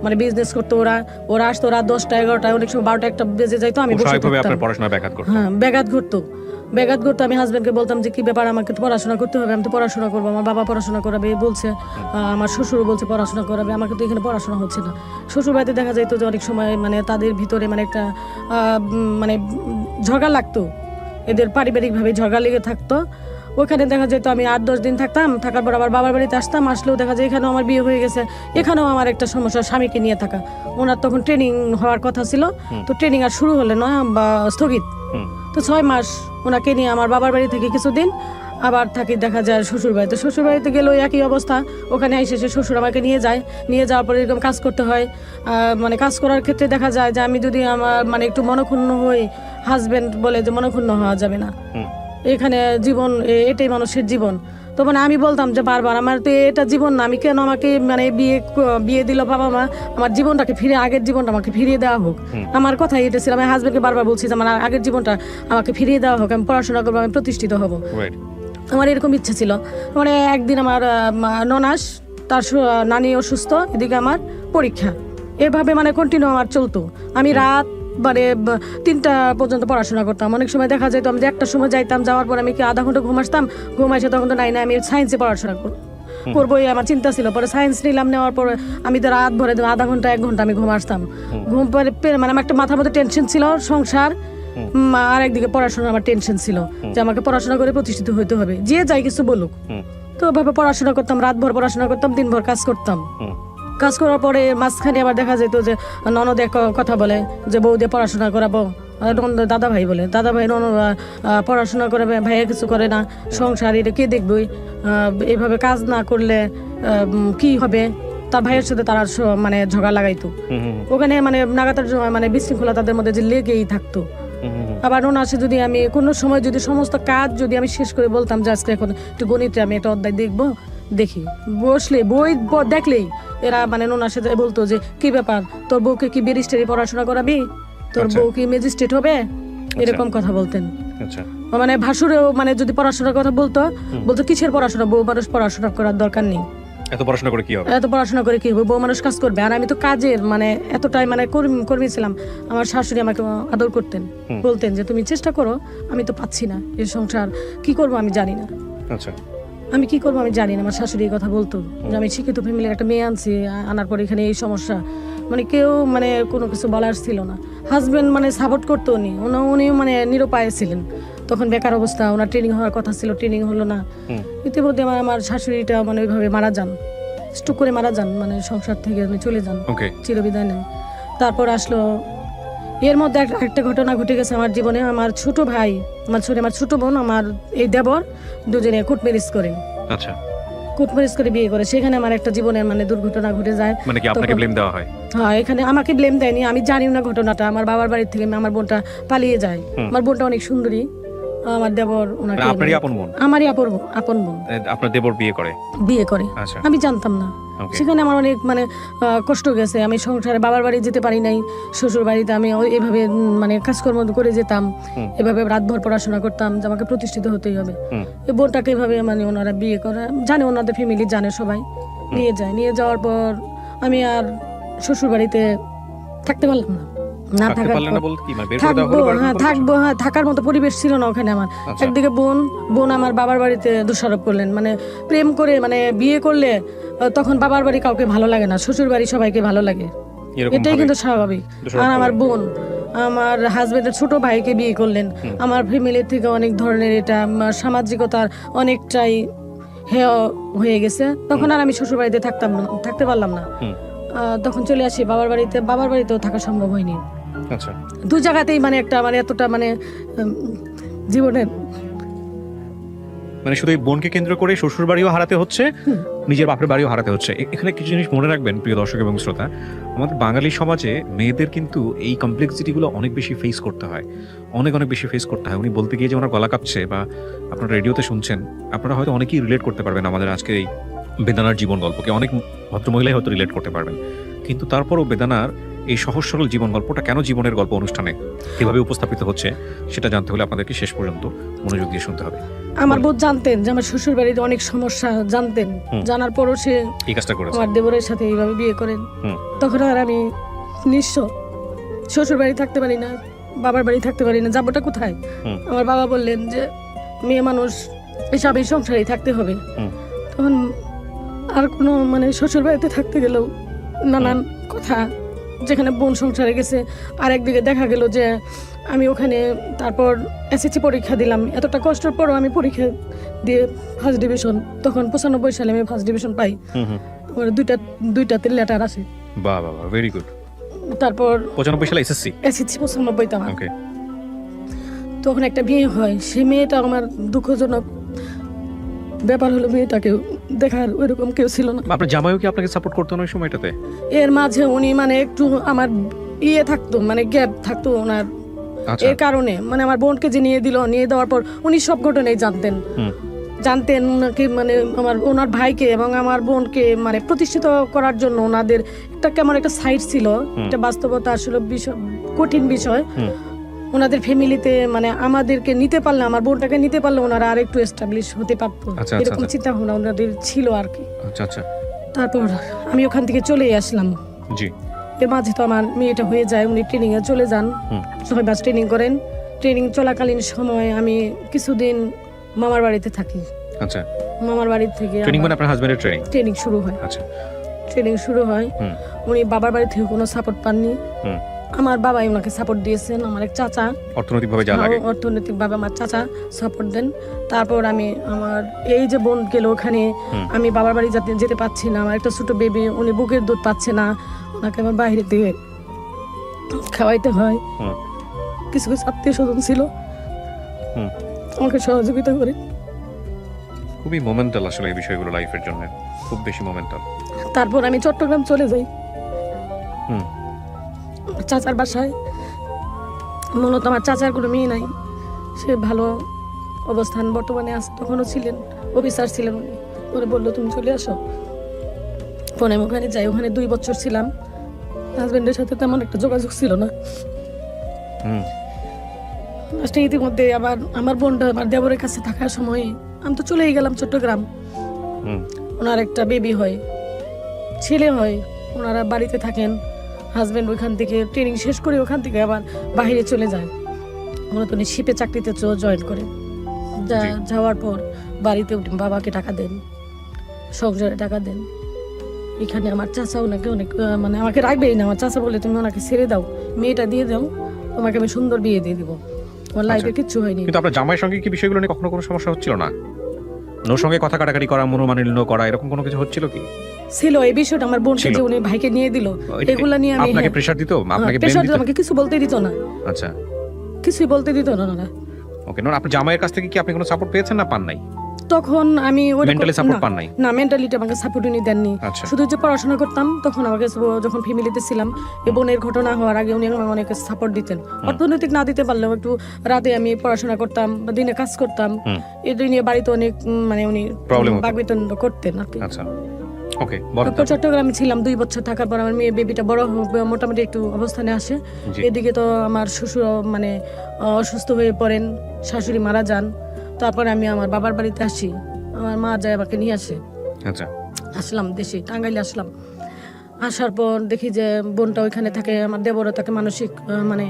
মানে বিজনেস করতো। ওরা আসতো রাত 10টা 11টা, অনেক সময় 12টা 1টা বেজে যাইতো, আমি বসে থাকতাম। হ্যাঁ, ব্যাঘাত ঘটতো। আমি হাজবেন্ডকে বলতাম যে কি ব্যাপার, আমাকে তো পড়াশোনা করতে হবে, আমি তো পড়াশোনা করবো, আমার বাবা পড়াশোনা করাবে বলছে, আমার শ্বশুর বলছে পড়াশোনা করাবে, আমাকে তো এখানে পড়াশোনা হচ্ছে না। শ্বশুর বাড়িতে দেখা যাইতো যে অনেক সময় মানে তাদের ভিতরে মানে একটা মানে ঝগড়া লাগতো, এদের পারিবারিকভাবে ঝগড়া লেগে থাকতো। ওখানে দেখা যেত আমি 8-10 দিন থাকতাম, থাকার পর আবার বাবার বাড়িতে আসতাম। আসলেও দেখা যায় এখানেও আমার বিয়ে হয়ে গেছে, এখানেও আমার একটা সমস্যা, স্বামীকে নিয়ে থাকা। ওনার তখন ট্রেনিং হওয়ার কথা ছিল, তো ট্রেনিং আর শুরু হলে না, বা স্থগিত। তো 6 মাস ওনাকে নিয়ে আমার বাবার বাড়ি থেকে কিছুদিন আবার থাকি দেখা যায় শ্বশুর বাড়িতে। শ্বশুর বাড়িতে গেলেও একই অবস্থা, ওখানে এসে শ্বশুর আমাকে নিয়ে যাওয়ার পরে এরকম কাজ করতে হয়। মানে কাজ করার ক্ষেত্রে দেখা যায় যে আমি যদি আমার মানে একটু মনক্ষুণ্ণ হই, হাজবেন্ড বলে যে মনক্ষুণ্ণ হওয়া যাবে না, এখানে জীবন এটাই মানুষের জীবন। তো মানে আমি বলতাম যে বারবার আমার তো এটা জীবন না, আমি কেন আমাকে মানে বিয়ে দিল বাবা মা, আমার জীবনটাকে আগের জীবনটা আমাকে ফিরিয়ে দেওয়া হোক। আমার কথা এটা ছিল, আমি হাজবেন্ডকে বারবার বলছি যে আমার আগের জীবনটা আমাকে ফিরিয়ে দেওয়া হোক, আমি পড়াশোনা করবো, আমি প্রতিষ্ঠিত হব। আমার এরকম ইচ্ছে ছিল। মানে একদিন আমার ননাস, তার নানি অসুস্থ, এদিকে আমার পরীক্ষা, এভাবে মানে কন্টিনিউ আমার চলতো। আমি রাত মানে 3টা পর্যন্ত পড়াশোনা করতাম। অনেক সময় দেখা যেত আমি 1টার সময় যাইতাম, যাওয়ার পর আমি কি আধা ঘন্টা ঘুম আসে, তখন তো নাই না আমি সায়েন্সে পড়াশোনা করবোই, আমার চিন্তা ছিল। পরে সায়েন্স নিলাম, নেওয়ার পরে আমি তো রাত ভরে আধা ঘন্টা 1 ঘন্টা আমি ঘুম আসতাম। ঘুম পরে মানে আমার একটা মাথার মধ্যে টেনশন ছিল সংসার, আর একদিকে পড়াশোনা আমার টেনশন ছিল যে আমাকে পড়াশোনা করে প্রতিষ্ঠিত হতে হবে, যে যাই কিছু বলুক। তো ওভাবে পড়াশোনা করতাম, রাত ভর পড়াশোনা করতাম, দিনভর কাজ করতাম। কাজ করার পরে মাঝখানে আবার দেখা যেত যে ননদে কথা বলে যে বউ দিয়ে পড়াশোনা করাবো, দাদা ভাই বলে, দাদা ভাই পড়াশোনা করাবে, ভাইয়া কিছু করে না, সংসার এটা কে দেখবে, এইভাবে কাজ না করলে কি হবে। তার ভাইয়ের সাথে তারা মানে ঝগড়া লাগাইতো, ওখানে মানে নাগাতার মানে বিশৃঙ্খলা তাদের মধ্যে যে লেগেই থাকতো। আবার ওনার যদি আমি কোনো সময় যদি সমস্ত কাজ যদি আমি শেষ করে বলতাম যে আজকে এখন একটু গণিতে আমি একটা অধ্যায় দেখি বসলে বই দেখলেই এরা মানে ওনার সাথে বলতো যে কি ব্যাপার, তোর বউকে কি ব্যারিস্টারি পড়াশোনা করাবি, তোর বউ কি ম্যাজিস্ট্রেট হবে, এরকম কথা বলতেন। মানে ভাসুরেও মানে যদি পড়াশোনার কথা বলতো কিসের পড়াশোনা, বউ মানুষ পড়াশোনা করার দরকার নেই, এত পড়াশোনা করে কি হবে, বউ মানুষ কাজ করবে। আর আমি তো কাজের মানে এতটাই মানে কর্মী ছিলাম। আমার শাশুড়ি আমাকে আদর করতেন, বলতেন যে তুমি চেষ্টা করো, আমি তো পাচ্ছি না, এই সংসার কি করবো আমি জানি না, আমি কি করবো আমি জানি না। আমার শাশুড়ি এই কথা বলতো যে আমি শিক্ষিত ফ্যামিলির একটা মেয়ে আনছি, আনার পর এখানে এই সমস্যা, মানে কেউ মানে কোনো কিছু বলার ছিল না। হাজবেন্ড মানে সাপোর্ট করতো উনিও মানে নিরুপায় ছিলেন, তখন বেকার অবস্থা, ওনার ট্রেনিং হওয়ার কথা ছিল, ট্রেনিং হলো না। ইতিমধ্যে আমার শাশুড়িটা মানে ওইভাবে মারা যান। স্ট্রোক করে মারা যান, মানে সংসার থেকে উনি চলে যান, ওকে। চিরবিদায় নেন। তারপর আসলো এর মধ্যে একটা ঘটনা ঘটে গেছে আমার জীবনে। আমার ছোট ভাই, আমার ছোট বোন, আমার এই দেবর দুজনে কোর্ট ম্যারেজ করেন। আচ্ছা, কোর্ট ম্যারেজ করে বিয়ে করে। সেখানে আমার একটা জীবনের মানে দুর্ঘটনা ঘটে যায়। মানে কি আপনাকে ব্লেম দেওয়া হয়? হ্যাঁ, এখানে আমাকে ব্লেম দেয়নি, আমি জানিও না ঘটনাটা। আমার বাবার বাড়ি থেকে আমার বোনটা পালিয়ে যায়। আমার বোনটা অনেক সুন্দরী, আমার দেবর ওনাকে, আপনারই আপন বোন? আমারই আপন বোন আপনার দেবর বিয়ে করে? বিয়ে করে। আচ্ছা, আমি জানতাম না। সেখানে আমার অনেক মানে কষ্ট গেছে। আমি সংসারে বাবার বাড়ি যেতে পারি নাই, শ্বশুর বাড়িতে আমি এভাবে মানে কাজকর্ম করে যেতাম, এভাবে রাতভর পড়াশোনা করতাম যে আমাকে প্রতিষ্ঠিত হতেই হবে। এই বোনটাকে এভাবে মানে ওনারা বিয়ে করে, জানে, ওনাদের ফ্যামিলি জানে, সবাই নিয়ে যায়। নিয়ে যাওয়ার পর আমি আর শ্বশুর বাড়িতে থাকতে পারলাম না। না থাকার থাকবো, হ্যাঁ, থাকার মতো পরিবেশ ছিল না ওখানে আমার। একদিকে বোন আমার বাবার বাড়িতে দোষারোপ করলেন, মানে প্রেম করে মানে বিয়ে করলে তখন বাবার বাড়ি কাউকে ভালো লাগে না, শ্বশুর বাড়ি সবাইকে ভালো লাগে, এটাই কিন্তু স্বাভাবিক। আর আমার বোন আমার হাজবেন্ডের ছোট ভাইকে বিয়ে করলেন। আমার ফ্যামিলি থেকে অনেক ধরনের এটা সামাজিকতার অনেকটাই হেয় হয়ে গেছে। তখন আর আমি শ্বশুর বাড়িতে থাকতে পারলাম না। তখন চলে আসি বাবার বাড়িতে। বাবার বাড়িতেও থাকা সম্ভব হয়নি। আচ্ছা, দু জায়গাতেই মানে একটা মানে এতটা মানে জীবনের মানে শুধু এই বোনকে কেন্দ্র করে শ্বশুর বাড়িও হারাতে হচ্ছে, নিজের বাপের বাড়িও হারাতে হচ্ছে। এখানে কিছু জিনিস মনে রাখবেন প্রিয় দর্শক এবং শ্রোতা, আমাদের বাঙালি সমাজে মেয়েদের কিন্তু এই কমপ্লেক্সিটিগুলো অনেক বেশি ফেস করতে হয়, অনেক বেশি ফেস করতে হয়। উনি বলতে গিয়ে যে ওনার গলা কাঁপছে, বা আপনারা রেডিওতে শুনছেন, আপনারা হয়তো অনেকেই রিলেট করতে পারবেন আমাদের আজকের এই বেদানার জীবন গল্পকে। অনেক ভদ্রমহিলাই হয়তো রিলেট করতে পারবেন, কিন্তু তারপরও বেদানার এই সহজ সরল জীবন গল্পটা কেন জীবনের গল্প অনুষ্ঠানে কিভাবে উপস্থাপিত হচ্ছে সেটা জানতে হলে আপনাদেরকে শেষ পর্যন্ত মনোযোগ দিয়ে শুনতে হবে। আমার বোন জানতেন যে আমার শ্বশুর বাড়িতে অনেক সমস্যা, জানতেন। জানার পরও সে এই কাজটা করেছে, আমার দেবরের সাথে এইভাবে বিয়ে করেন। তখন আর আমি নিঃস্ব, শ্বশুর বাড়ি থাকতে পারি না, বাবার বাড়ি থাকতে পারি না, যাবোটা কোথায়? আমার বাবা বললেন যে মেয়ে মানুষ এসব এই সংসারেই থাকতে হবে। তখন আর কোনো মানে শ্বশুর বাড়িতে থাকতে গেলেও নানান কথা, যেখানে বোন সংসারে গেছে। আর একদিকে দেখা গেল যে আমি ওখানে তারপর এসএসসি পরীক্ষা দিলাম, এতটা কষ্টের পরও আমি পরীক্ষা দিয়ে ফার্স্ট ডিভিশন, তখন 95 সালে আমি ফার্স্ট ডিভিশন পাই। আমার দুইটাতে লেটার আছে। বাহ বাহ, ভেরি গুড। তারপর 95 সালে এসএসসি 95 আমার। ওকে। তখন একটা বিয়ে হয়, সেই মেয়েটা আমার দুঃখজনক ব্যাপার হলো মেয়েটাকে দেখার ওইরকম কেউ ছিল না। আপনার জামাইও কি আপনাকে সাপোর্ট করতো না ওই সময়টাতে? এর মাঝে উনি মানে একটু আমার থাকতো, মানে গ্যাপ থাকতো ওনার। এর কারণে মানে আমার বোনকে যে নিয়ে দেওয়ার পর উনি সব ঘটনাই জানতেন নাকি, মানে ওনার ভাইকে এবং আমার বোনকে মানে প্রতিষ্ঠিত করার জন্য ওনাদের একটা কেমন একটা সাইড ছিল, একটা বাস্তবতা আসলে কঠিন বিষয়। ওনাদের ফ্যামিলিতে মানে আমাদেরকে নিতে পারলে, আমার বোনটাকে নিতে পারলে ওনারা আর একটু এস্টাবলিশ হতে পারতো, এরকম চিন্তা ভাবনা ওনাদের ছিল আর কি। তারপর আমি ওখান থেকে চলে আসলাম। এর মাঝে তো আমার মেয়েটা হয়ে যায়, উনি ট্রেনিং এ চলে যান, 6 মাস ট্রেনিং করেন। ট্রেনিং চলাকালীন সময় আমি কিছুদিন মামার বাড়িতে থাকি। আচ্ছা, মামার বাড়ি থেকে ট্রেনিং মানে আপনার হাজবেন্ডের ট্রেনিং শুরু হয়। আচ্ছা, ট্রেনিং শুরু হয়, উনি বাবার বাড়ি থেকে কোনো সাপোর্ট পাননি। আমার বাবাই ওনাকে সাপোর্ট দিয়েছেন, আমার এক চাচা অর্থনৈতিকভাবে আমার চাচা সাপোর্ট দেন। তারপর আমি আমার এই যে বোন গেল ওখানে, আমি বাবার বাড়ি যেতে পারছি না, আমার একটা ছোট বেবি, উনি বুকের দুধ পাচ্ছে না, ওনাকে আমার বাইরে দিয়ে খাওয়াইতে হয়। কিছু আত্মীয় স্বজন ছিল আমাকে সহযোগিতা করে। খুবই মোমেন্টাল আসলে এই বিষয়গুলো লাইফের জন্য, খুব বেশি মোমেন্টাল। তারপর আমি চট্টগ্রাম চলে যাই চাচার বাসায়। মূলত আমার চাচার কোনো মেয়ে নাই, সে ভালো অবস্থান বর্তমানে আছে, তখনও ছিলেন, অফিসার ছিলেন উনি। ওরা বললো তুমি চলে আসো। ফোনে আমি ওখানে যাই, ওখানে 2 বছর ছিলাম। হাজবেন্ডের সাথে তেমন একটা যোগাযোগ ছিল না। ইতিমধ্যে আবার আমার বোনটা আমার দেবরের কাছে থাকার সময় আমি তো চলেই গেলাম চট্টগ্রাম। ওনার একটা বেবি হয়, ছেলে হয়, ওনারা বাড়িতে থাকেন। হাজবেন্ড ওইখান থেকে ট্রেনিং শেষ করে ওখান থেকে আবার বাইরে চলে যায়, মূলত উনি শিপে চাকরিতে জয়েন করে। যাওয়ার পর বাড়িতে বাবাকে টাকা দেন, সংসারে টাকা দেন। এখানে আমার চাচা ওনাকে অনেক মানে আমাকে রাখবেই না। আমার চাচা বলে তুমি ওনাকে ছেড়ে দাও, মেয়েটা দিয়ে দাও, তোমাকে আমি সুন্দর বিয়ে দিয়ে দিব, আমার লাইফে কিচ্ছু হয়নি। কিন্তু আপনার জামাইয়ের সঙ্গে কি বিষয়গুলো নিয়ে কখনো কোনো সমস্যা হচ্ছিল না? ওর সঙ্গে কথা কাটাকাটি করা, মনোমালিন্য করা, এরকম কোনো কিছু হচ্ছিল কি? ছিল এই বিষয়টা আমার বোনকে ছিল। যে উনি ভাইকে নিয়ে দিল, এগুলা নিয়ে আমি আপনাকে প্রেসার দিত, আপনাকে ব্লেম প্রেশার দিত? দিত, আমাকে কিছু বলতে দিত না, আচ্ছা, কিছুই বলতে দিত না ওনারা। ওকে। নন আপনার জামাইয়ের কাছ থেকে কি আপনি কোনো সাপোর্ট পেয়েছেন না পান নাই? তখন আমি মেন্টালি সাপোর্ট পান নাই? না, মেন্টালিটি আমাকে সাপোর্ট উনি দেননি। আচ্ছা। শুধু যে পড়াশোনা করতাম তখন আমাকে যখন ফ্যামিলিতে ছিলাম, এই বোনের ঘটনা হওয়ার আগে উনি আমাকে অনেক সাপোর্ট দিতেন। অর্থনৈতিক না দিতে পারলেও একটু রাতে আমি পড়াশোনা করতাম বা দিনে কাজ করতাম, এটা নিয়ে বাড়িতে অনেক মানে উনি প্রবলেম হতো? বাগবিতন করতেন আর কি। আচ্ছা, ওকে, বলেন। তারপর চট্টগ্রামে ছিলাম 2 বছর থাকার পর আমার মেয়ে বেবিটা বড় মোটামুটি একটু অবস্থানে আসে। জি। এদিকে তো আমার শ্বশুর মানে অসুস্থ হয়ে পড়েন, শাশুড়ি মারা যান। তারপরে আমি আমার বাবার বাড়িতে আসি, আমার মা যায় আমাকে নিয়ে আসে। আচ্ছা, আসলাম দেশে, টাঙ্গাইলে আসলাম। আসার পর দেখি যে বোনটা ওইখানে থাকে, আমার দেবরও তাকে মানসিক মানে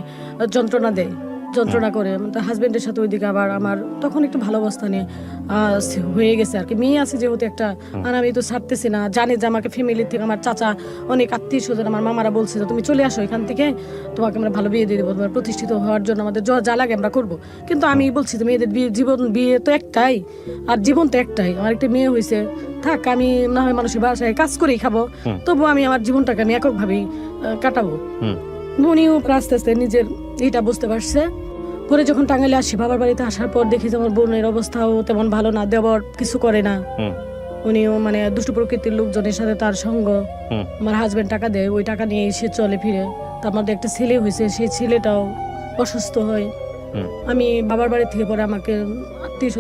যন্ত্রণা দেয়, যন্ত্রণা করে। তার হাজবেন্ডের সাথে ওইদিকে আবার আমার তখন একটু ভালো অবস্থানে হয়ে গেছে আর কি। মেয়ে আছে যেহেতু একটা, আর আমি তো ছাড়তেছি না। জানি যে আমাকে ফ্যামিলির থেকে আমার চাচা, অনেক আত্মীয় স্বজন, আমার মামারা বলছে যে তুমি চলে আসো এখান থেকে, তোমাকে আমরা ভালো বিয়ে দিয়ে দেবো, তোমার প্রতিষ্ঠিত হওয়ার জন্য আমাদের যা লাগে আমরা করবো। কিন্তু আমি বলছি যে মেয়েদের বিয়ে তো একটাই, আর জীবন তো একটাই। আমার একটা মেয়ে হয়েছে, থাক, আমি না হয় মানুষের বাসায় কাজ করেই খাবো, তবু আমি আমার জীবনটাকে আমি এককভাবেই কাটাবো। উনিও আস্তে আস্তে নিজের এইটা বুঝতে পারছে। পরে যখন টাঙ্গাইলে আসি, বাবার বাড়িতে আসার পর দেখি যে আমার বোনের অবস্থাও তেমন ভালো না, দেবর কিছু করে না, উনিও মানে দুষ্ট প্রকৃতির লোকজনের সাথে তার সঙ্গ। আমার হাজবেন্ড টাকা দেয়, ওই টাকা নিয়ে এসে চলে ফিরে। তার মধ্যে একটা ছেলে হয়েছে, সেই ছেলেটাও অসুস্থ হয়। আমি বাবার বাড়ি থেকে পরে আমাকে আত্মীয়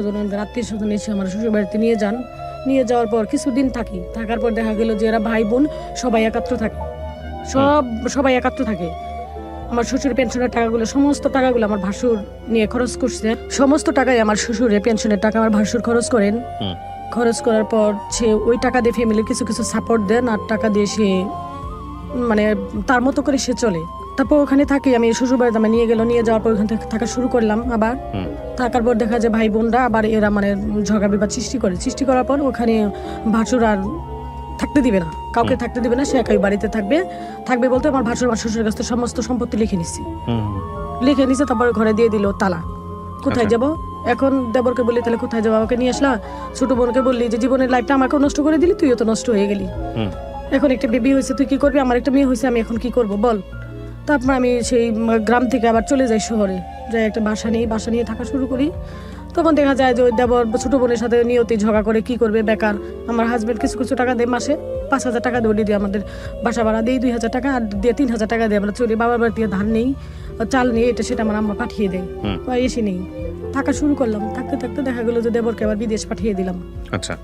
স্বজন এসে আমার শ্বশুর বাড়িতে নিয়ে যান। নিয়ে যাওয়ার পর কিছুদিন থাকি, থাকার পর দেখা গেল যে এরা ভাই বোন সবাই একাত্র থাকে, সবাই একাত্র থাকে। আমার শ্বশুরের পেনশনের টাকাগুলো, সমস্ত টাকাগুলো আমার ভাসুর নিয়ে খরচ করছে। সমস্ত টাকাই আমার শ্বশুরের পেনশনের টাকা আমার ভাসুর খরচ করেন। খরচ করার পর সে ওই টাকা দিয়ে ফ্যামিলির কিছু কিছু সাপোর্ট দেন, আর টাকা দিয়ে সে মানে তার মতো করে সে চলে। তারপর ওখানে থাকি আমি, শ্বশুর বাড়িতে আমি নিয়ে গেল, নিয়ে যাওয়ার পর ওখানে থাকা শুরু করলাম। আবার থাকার পর দেখা যায় ভাই বোনরা আবার এরা মানে ঝগড়া বিবাদ সৃষ্টি করার পর ওখানে ভাসুর আর থাকতে দিবে না, কাউকে থাকতে দিবে না, সে একাই বাড়িতে থাকবে বলতে আমার ভাসুর আমার শ্বশুরের কাছ থেকে সমস্ত সম্পত্তি লিখে নিচ্ছে। তারপর ঘরে দিয়ে দিল তালা। কোথায় যাব এখন? দেবরকে বলি তাহলে কোথায় যাবো, আমাকে নিয়ে আসলা। ছোট বোনকে বললি যে জীবনের লাইফটা আমাকেও নষ্ট করে দিলি, তুইও তো নষ্ট হয়ে গেলি। এখন একটা বেবি হয়েছে, তুই কি করবি? আমার একটা মেয়ে হয়েছে, আমি এখন কি করব বল? তারপর আমি সেই গ্রাম থেকে আবার চলে যাই শহরে, যাই একটা বাসা নিয়ে থাকা শুরু করি। তখন দেখা যায় যে ওই দেবর ছোট বোনের সাথে নিয়তি ঝগড়া করে, কি করবে বেকার। আমার হাজবেন্ড কিছু কিছু টাকা দেয়, মাসে 5,000 টাকা দিয়ে আমাদের বাসা ভাড়া দিই, 2,000 টাকা, আর দিয়ে 3,000 টাকা দিয়ে আমরা চলি। বাবার বাড়ি থেকে ধান নেই, চাল নেই, এটা সেটা আমার আম্মা পাঠিয়ে দেয়। এসে নেই, থাকা শুরু করলাম। থাকতে থাকতে দেখা গেলো যে দেবরকে আবার বিদেশ পাঠিয়ে দিলাম। আচ্ছা,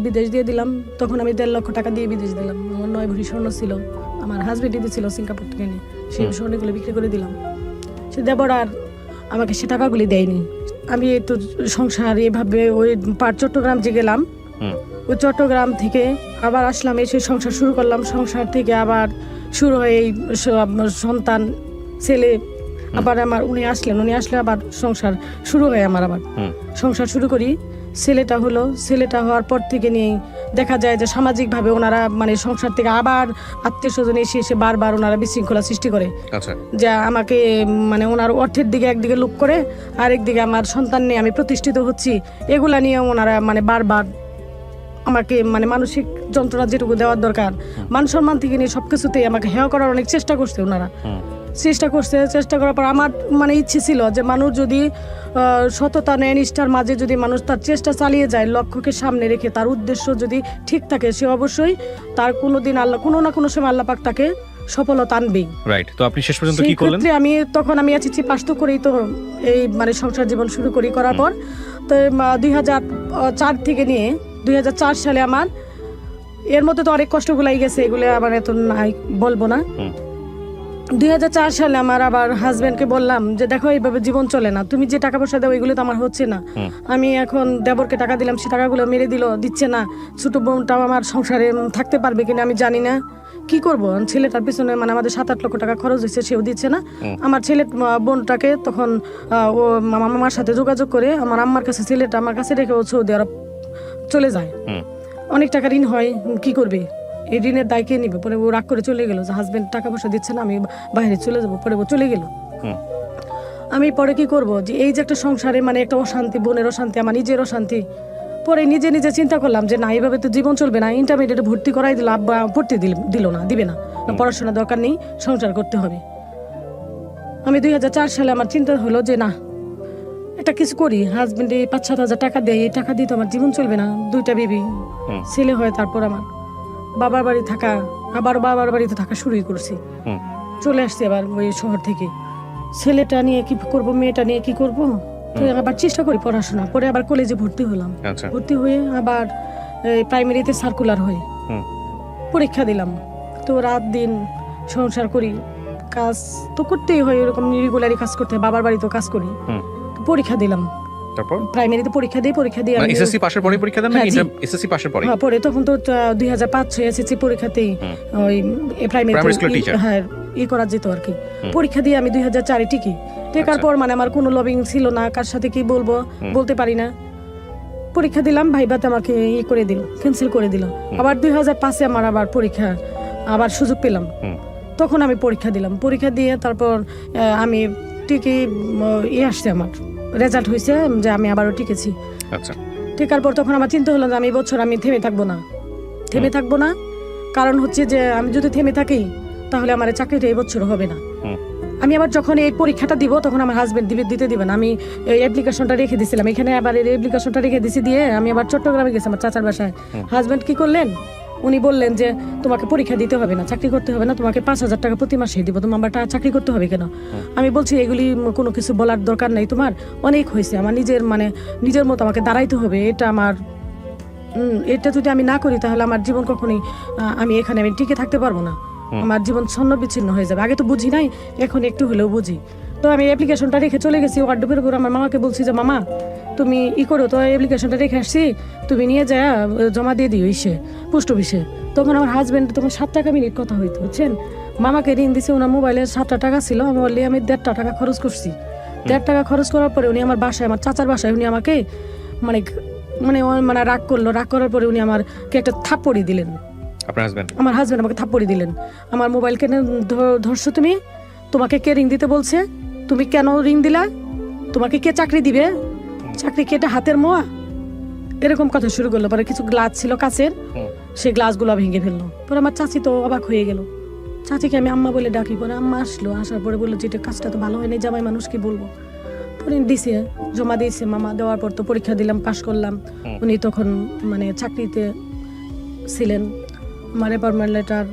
বিদেশ দিয়ে দিলাম। তখন আমি 1.5 লক্ষ টাকা দিয়ে বিদেশ দিলাম। আমার 9 ভরি স্বর্ণ ছিল, আমার হাজবেন্ডই দিয়েছিল সিঙ্গাপুর থেকে এনে, সেই স্বর্ণগুলো বিক্রি করে দিলাম। সে দেবর আর আমাকে সে টাকাগুলি দেয়নি। আমি একটু সংসার এভাবে ওই চট্টগ্রাম যে গেলাম, ওই চট্টগ্রাম থেকে আবার আসলাম, এসে সংসার শুরু করলাম। সংসার থেকে আবার শুরু হয় এই সন্তান, ছেলে। আবার আমার উনি আসলে আবার সংসার শুরু হয় আমার। আবার সংসার শুরু করি, ছেলেটা হওয়ার পর থেকে নিয়ে দেখা যায় যে সামাজিকভাবে ওনারা মানে সংসার থেকে আবার আত্মীয় স্বজন এসে বারবার ওনারা বিশৃঙ্খলা সৃষ্টি করে। যা আমাকে মানে ওনার অর্থের দিকে একদিকে লোভ করে, আরেকদিকে আমার সন্তান নিয়ে আমি প্রতিষ্ঠিত হচ্ছি, এগুলা নিয়ে ওনারা মানে বারবার আমাকে মানে মানসিক যন্ত্রণা যেটুকু দেওয়ার দরকার, মান সম্মান থেকে নিয়ে সবকিছুতেই আমাকে হেয় করার অনেক চেষ্টা করছে ওনারা। চেষ্টা করার পর আমার মানে ইচ্ছে ছিল যে মানুষ যদি সততা নিষ্ঠার মাঝে যদি মানুষ তার চেষ্টা চালিয়ে যায়, লক্ষ্যকে সামনে রেখে তার উদ্দেশ্য যদি ঠিক থাকে, সে অবশ্যই তার কোনোদিন আল্লাহ কোনো না কোনো সময় আল্লাহ পাক তাকে সফলতা আনবেই। রাইট। তো আপনি শেষ পর্যন্ত কি করলেন? আমি আছি পাস তো করেই তো এই মানে সংসার জীবন শুরু করার পর তো 2004 থেকে নিয়ে 2004 সালে আমার এর মধ্যে তো অনেক কষ্টগুলাই গেছে, এগুলো আবার এত নাই বলবো না। 2004 সালে আমার আবার হাজবেন্ডকে বললাম যে দেখো এইভাবে জীবন চলে না, তুমি যে টাকা পয়সা দাও এগুলো তো আমার হচ্ছে না। আমি এখন দেবরকে টাকা দিলাম, সে টাকাগুলো মেরে দিচ্ছে না। ছোট বোনটাও আমার সংসারে থাকতে পারবে কিনা আমি জানি না, কি করবো? ছেলেটার পিছনে মানে আমাদের 7-8 লক্ষ টাকা খরচ হয়েছে, সেও দিচ্ছে না। আমার ছেলে বোনটাকে তখন ও মামার সাথে যোগাযোগ করে আমার আম্মার কাছে ছেলেটা আমার কাছে রেখে ও সৌদি আরব চলে যায়। অনেক টাকা ঋণ হয়, কি করবে? এই ঋণের দায় কে নিবে? পরে ও রাগ করে চলে গেল যে হাজবেন্ড টাকা পয়সা দিচ্ছে না, আমি বাইরে চলে যাবো। পরে ও চলে গেল। আমি পরে কি করব যে এই যে একটা সংসারে মানে একটা অশান্তি, বোনের অশান্তি, আমার নিজের অশান্তি, পরে নিজে নিজে চিন্তা করলাম যে না, এইভাবে তো জীবন চলবে না। ইন্টারমিডিয়েটে ভর্তি করাই দিল, আব্বা ভর্তি দিল না, দিবে না, পড়াশোনা দরকার নেই, সংসার করতে হবে। আমি 2004 সালে আমার চিন্তা হলো যে না, একটা কিছু করি। হাজবেন্ডে 5-7 হাজার টাকা দেয়, এই টাকা দিয়ে তো আমার জীবন চলবে না। 2টা বেবি, ছেলে হয়। তারপর আমার বাবার বাড়ি থাকা, আবার বাবার বাড়িতে থাকা শুরুই করছি। চলে আসছি আবার ওই শহর থেকে। ছেলেটা নিয়ে কি করব, মেয়েটা নিয়ে কি করব, তো আবার চেষ্টা করি পড়াশোনা। পরে আবার কলেজে ভর্তি হলাম। ভর্তি হয়ে আবার প্রাইমারিতে সার্কুলার হয়ে পরীক্ষা দিলাম। তো রাত দিন সংসার করি, কাজ তো করতেই হয়, এরকম রেগুলারই কাজ করতে হয়। বাবার বাড়িতেও কাজ করি। পরীক্ষা দিলাম, তারপর প্রাইমারিতে পরীক্ষা দিয়ে আমি এসএসসি পাশের পরে পরীক্ষা দেন নাকি এসএসসি পাশের পরে? হ্যাঁ, পরে তখন তো 2005 এসএসসি পরীক্ষাতেই ওই প্রাইমারি হ্যাঁ করা যেত আর কি। পরীক্ষা দিয়ে আমি 2004 টিকি। টেকার পর মানে আমার কোনো লবিং ছিল না, কার সাথে কি বলবো বলতে পারি না। পরীক্ষা দিলাম, ভাইবাতে আমাকে করে দিল, ক্যান্সেল করে দিল। আবার 2005 আমার আবার পরীক্ষা, আবার সুযোগ পেলাম, তখন আমি পরীক্ষা দিলাম। পরীক্ষা দিয়ে তারপর আমি টিকি আসছে, আমার রেজাল্ট হয়েছে যে আমি আবারও টিকেছি। আচ্ছা, টিকার পর তখন আমার চিন্তা হলো যে আমি এই বছর আমি থেমে থাকবো না। কারণ হচ্ছে যে আমি যদি থেমে থাকি তাহলে আমার চাকরিটা এই বছর হবে না। আমি আবার যখন এই পরীক্ষাটা দিব তখন আমার হাজবেন্ড দিতে দিবেন। আমি এই অ্যাপ্লিকেশনটা রেখে দিয়েছিলাম এখানে, আবার এই অ্যাপ্লিকেশনটা রেখে দিয়ে আমি আবার চট্টগ্রামে গেছি আমার চাচার বাসায়। হাজবেন্ড কি করলেন, উনি বললেন যে তোমাকে পরীক্ষা দিতে হবে না, চাকরি করতে হবে না, তোমাকে 5,000 টাকা প্রতি মাসে দিব, তোমার আবার চাকরি করতে হবে কেন? আমি বলছি এগুলি কোনো কিছু বলার দরকার নাই, তোমার অনেক হয়েছে, আমার নিজের মতো আমাকে দাঁড়াইতে হবে। এটা যদি আমি না করি তাহলে আমার জীবন কখনোই আমি টিকে থাকতে পারবো না। আমার জীবন ছন্ন বিচ্ছিন্ন হয়ে যাবে। আগে তো বুঝি নাই, এখন একটু হলেও বুঝি। তো আমি অ্যাপ্লিকেশনটা রেখে চলে গেছি ওয়ার্ডরোবের উপর। আমার মামাকে বলছি যে মামা তুমি করো তো, অ্যাপ্লিকেশনটা রেখে আসছি, তুমি নিয়ে যা জমা দিয়ে দিও পোস্ট অফিসে। তখন আমার হাজবেন্ড তখন 7 টাকা মিনিট কথা হইতো, বুঝছেন। মামাকে ঋণ দিছে, ওনার মোবাইলে 7টা টাকা ছিল। আমি বললি আমি 1.5 টাকা খরচ করছি। 1.5 টাকা খরচ করার পরে উনি আমার বাসায়, আমার চাচার বাসায়, উনি আমাকে মানে রাগ করার পরে উনি আমাকে একটা থাপ্পড়ি দিলেন। আমার হাজবেন্ড আমাকে থাপ্পড়ি দিলেন। আমার মোবাইল কেন ধরছো তুমি? তোমাকে কে রিং দিতে বলছে? তুমি কেন রিং দিলা? তোমাকে কে চাকরি দিবে? চাকরি কি এটা হাতের মোয়া? এরকম কথা শুরু করলো। পরে কিছু গ্লাস ছিল কাচের, সেই গ্লাসগুলো ভেঙে ফেললো। পরে আমার চাচি তো অবাক হয়ে গেল। চাচিকে আমি আম্মা বলে ডাকি। পরে আম্মা আসলো, আসার পরে বললো যে এটা কাজটা তো ভালো হয়নি, জামাই মানুষ কি বলবো। পরে দিছে, জমা দিয়েছে মামা। দেওয়ার পর তো পরীক্ষা দিলাম, পাশ করলাম। উনি তখন মানে চাকরিতে ছিলেন। আমার অ্যাপয়েন্টমেন্ট লেটার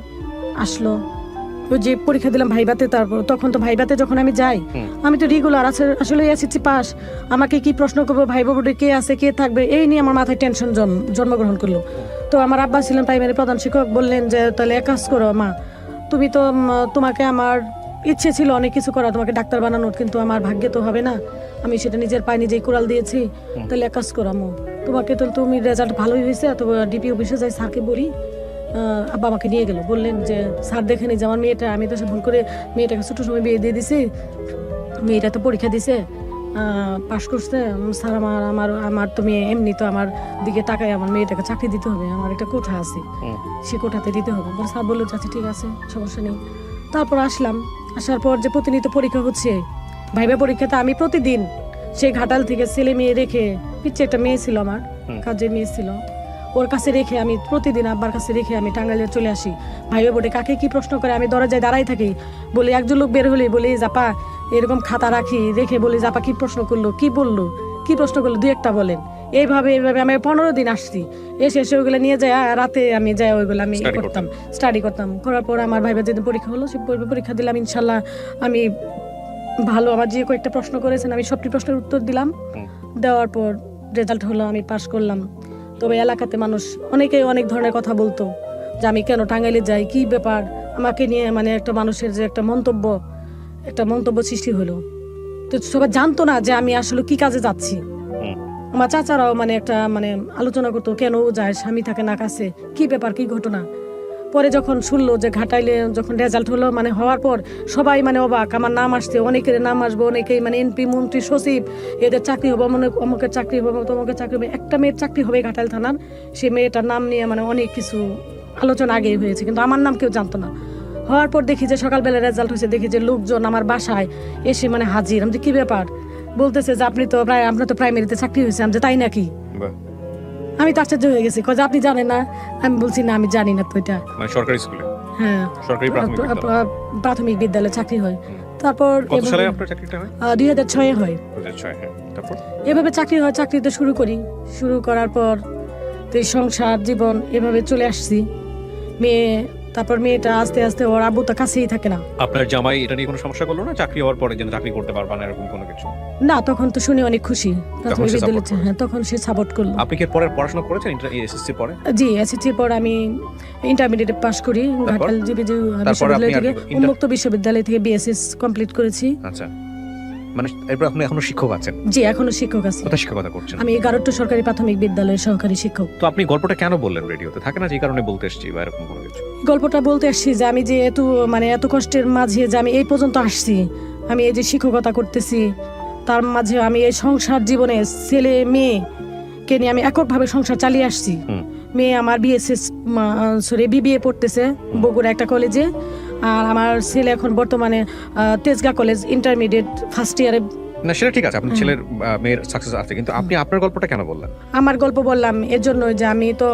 আসলো, ওই যে পরীক্ষা দিলাম ভাইবাতে। তারপর তখন তো ভাইবাতে যখন আমি যাই, আমি তো রেগুলার আসলে এসেছি পাস, আমাকে কি প্রশ্ন করবো, ভাইবা বোর্ডে কে আছে কে থাকবে, এই নিয়ে আমার মাথায় টেনশন জন্মগ্রহণ করলো। তো আমার আব্বা ছিলেন প্রাইমারি প্রধান শিক্ষক, বললেন যে তাহলে এক কাজ করো মা, তুমি তো তোমাকে আমার ইচ্ছে ছিল অনেক কিছু করা, তোমাকে ডাক্তার বানানোর, কিন্তু আমার ভাগ্যে তো হবে না, আমি সেটা নিজের পায়ে নিজেই কোরাল দিয়েছি। তাহলে এক কাজ করো আম্মু, তোমাকে তো তুমি রেজাল্ট ভালোই হয়েছে, তো ডিপি অফিসে যাই স্যারকে বলি। আব্বা আমাকে নিয়ে গেল, বললেন যে স্যার দেখে নি যে আমার মেয়েটা, আমি তো ভুল করে মেয়েটাকে ছোট সময় বিয়ে দিয়ে দিছি, মেয়েটা তো পরীক্ষা দিছে, পাশ করছে, স্যার আমার তো মেয়ে এমনি তো আমার দিকে তাকায়, আমার মেয়েটাকে চাকরি দিতে হবে, আমার একটা কোঠা আছে, সে কোঠাতে দিতে হবে। স্যার বললো আচ্ছা ঠিক আছে, সমস্যা নেই। তারপর আসার পর যে প্রতিনিয়ত পরীক্ষা হচ্ছে, ভাইবা পরীক্ষাতে আমি প্রতিদিন সেই ঘাটাল থেকে ছেলে মেয়ে রেখে, পিচ্ছে একটা মেয়ে ছিল আমার, কাজের মেয়ে ছিল, ওর কাছে রেখে আমি প্রতিদিন আব্বার কাছে রেখে আমি টাঙ্গাইলে চলে আসি। ভাইবা বোর্ডে কাকে কি প্রশ্ন করে আমি দরজায় দাঁড়াই থাকি, বলি একজন লোক বের হলে বলি জাপা এরকম খাতা রাখি, রেখে বলি জাপা কি প্রশ্ন করলো, কি বললো, কি প্রশ্ন করলো, 2-1টা বলেন। এইভাবে আমি 15 দিন আসছি। এসে ওইগুলো নিয়ে যায়, রাতে আমি যাই ওইগুলো আমি স্টাডি করতাম। করার পর আমার ভাইবা যেদিন পরীক্ষা হলো, সে পরীক্ষা দিলাম, ইনশাল্লাহ আমি ভালো, আমার যে কয়েকটা প্রশ্ন করেছেন আমি সবটি প্রশ্নের উত্তর দিলাম। দেওয়ার পর রেজাল্ট হলো, আমি পাশ করলাম। তবে এলাকাতে মানুষ অনেকেই অনেক ধরনের কথা বলতো যে আমি কেন টাঙ্গাইলে যাই, কি ব্যাপার আমাকে নিয়ে, মানে একটা মানুষের যে একটা মন্তব্য সৃষ্টি হলো। তো সবাই জানতো না যে আমি আসলে কি কাজে যাচ্ছি। আমার চাচারাও একটা আলোচনা করতো, কেন যায়, স্বামী থাকে না কাছে, কি ব্যাপার, কি ঘটনা। পরে যখন শুনলো যে ঘাটাইলে যখন রেজাল্ট হলো, হওয়ার পর সবাই অবাক, আমার নাম আসছে, অনেকের নাম আসবে, অনেকেই এমপি মন্ত্রী সচিব, এদের চাকরি হবে, অমুকের চাকরি হবে, তমুকের চাকরি হবে। একটা মেয়ের চাকরি হবে ঘাটাইল থানার, সেই মেয়েটার নাম নিয়ে অনেক কিছু আলোচনা আগেই হয়েছে, কিন্তু আমার নাম কেউ জানতো না। হওয়ার পর দেখি যে সকালবেলা রেজাল্ট হয়েছে, দেখি যে লোকজন আমার বাসায় এসে হাজির। আমি যে কি ব্যাপার, বলতেছে যে আপনার তো প্রাইমারিতে চাকরি হয়েছে। আমি যে তাই নাকি, আমি তো আশ্চর্য হয়ে গেছি, কয় যে আপনি জানেন না? আমি বলছি না, আমি জানি না তো এটা। মানে সরকারি স্কুলে, হ্যাঁ, সরকারি প্রাথমিক বিদ্যালয়। প্রাথমিক বিদ্যালয়ে চাকরি হয়। তারপর কত সালে আপনার চাকরিটা হয়? 2006 হয়। 2006, হ্যাঁ। তারপর এভাবে চাকরি হয়, চাকরিতে শুরু করি। শুরু করার পর তো এই সংসার জীবন এভাবে চলে আসছি। তারপর মেয়েটা আস্তে আস্তে ওর আব্বু তো কাছেই থাকে না। আপনার জামাই এটা নিয়ে কোনো সমস্যা করলো না চাকরি হওয়ার পরে, যেন চাকরি করতে পারবা না এরকম কোনো কিছু? না, তখন তো শুনে অনেক খুশি। প্রাথমিক সে বিদ্যালয়ে, support হ্যাঁ, তখন সে সাপোর্ট করলো। আপনি কি পরে পড়াশোনা করেছেন এসএসসি পরে? জি, এসএসসির পর আমি ইন্টারমিডিয়েট পাস করি ঘাটাল জিবিজি বিশ্ববিদ্যালয় থেকে, উন্মুক্ত বিশ্ববিদ্যালয় থেকে বিএসএস কমপ্লিট করেছি। আচ্ছা, মানে এরপর আপনি এখনো শিক্ষক আছেন? জি, এখনো শিক্ষক আছি। কোথায় শিক্ষকতা করছেন? আমি 11টা সরকারি প্রাথমিক বিদ্যালয়ের সহকারী শিক্ষক। তো আপনি গল্পটা কেন বললেন রেডিওতে? থাকে না যে এই কারণে বলতে এসেছি বা এরকম কোনো কিছু? গল্পটা বলতে আসছি যে আমি যে এত কষ্টের মাঝে যে আমি এই পর্যন্ত আসছি, আমি এই যে শিক্ষকতা করতেছি, তার মাঝে আমি এই সংসার জীবনে ছেলে মেয়েকে নিয়ে আমি এককভাবে সংসার চালিয়ে আসছি। মেয়ে আমার বিবিএ পড়তেছে বগুড়া একটা কলেজে, আর আমার ছেলে এখন বর্তমানে তেজগাঁ কলেজ ইন্টারমিডিয়েট ফার্স্ট ইয়ারে। না, সেটা ঠিক আছে, আপনার ছেলের মেয়ের সাকসেস আছে, কিন্তু আপনি আপনার গল্পটা কেন বললেন? আমার গল্প বললাম এর জন্য যে আমি তো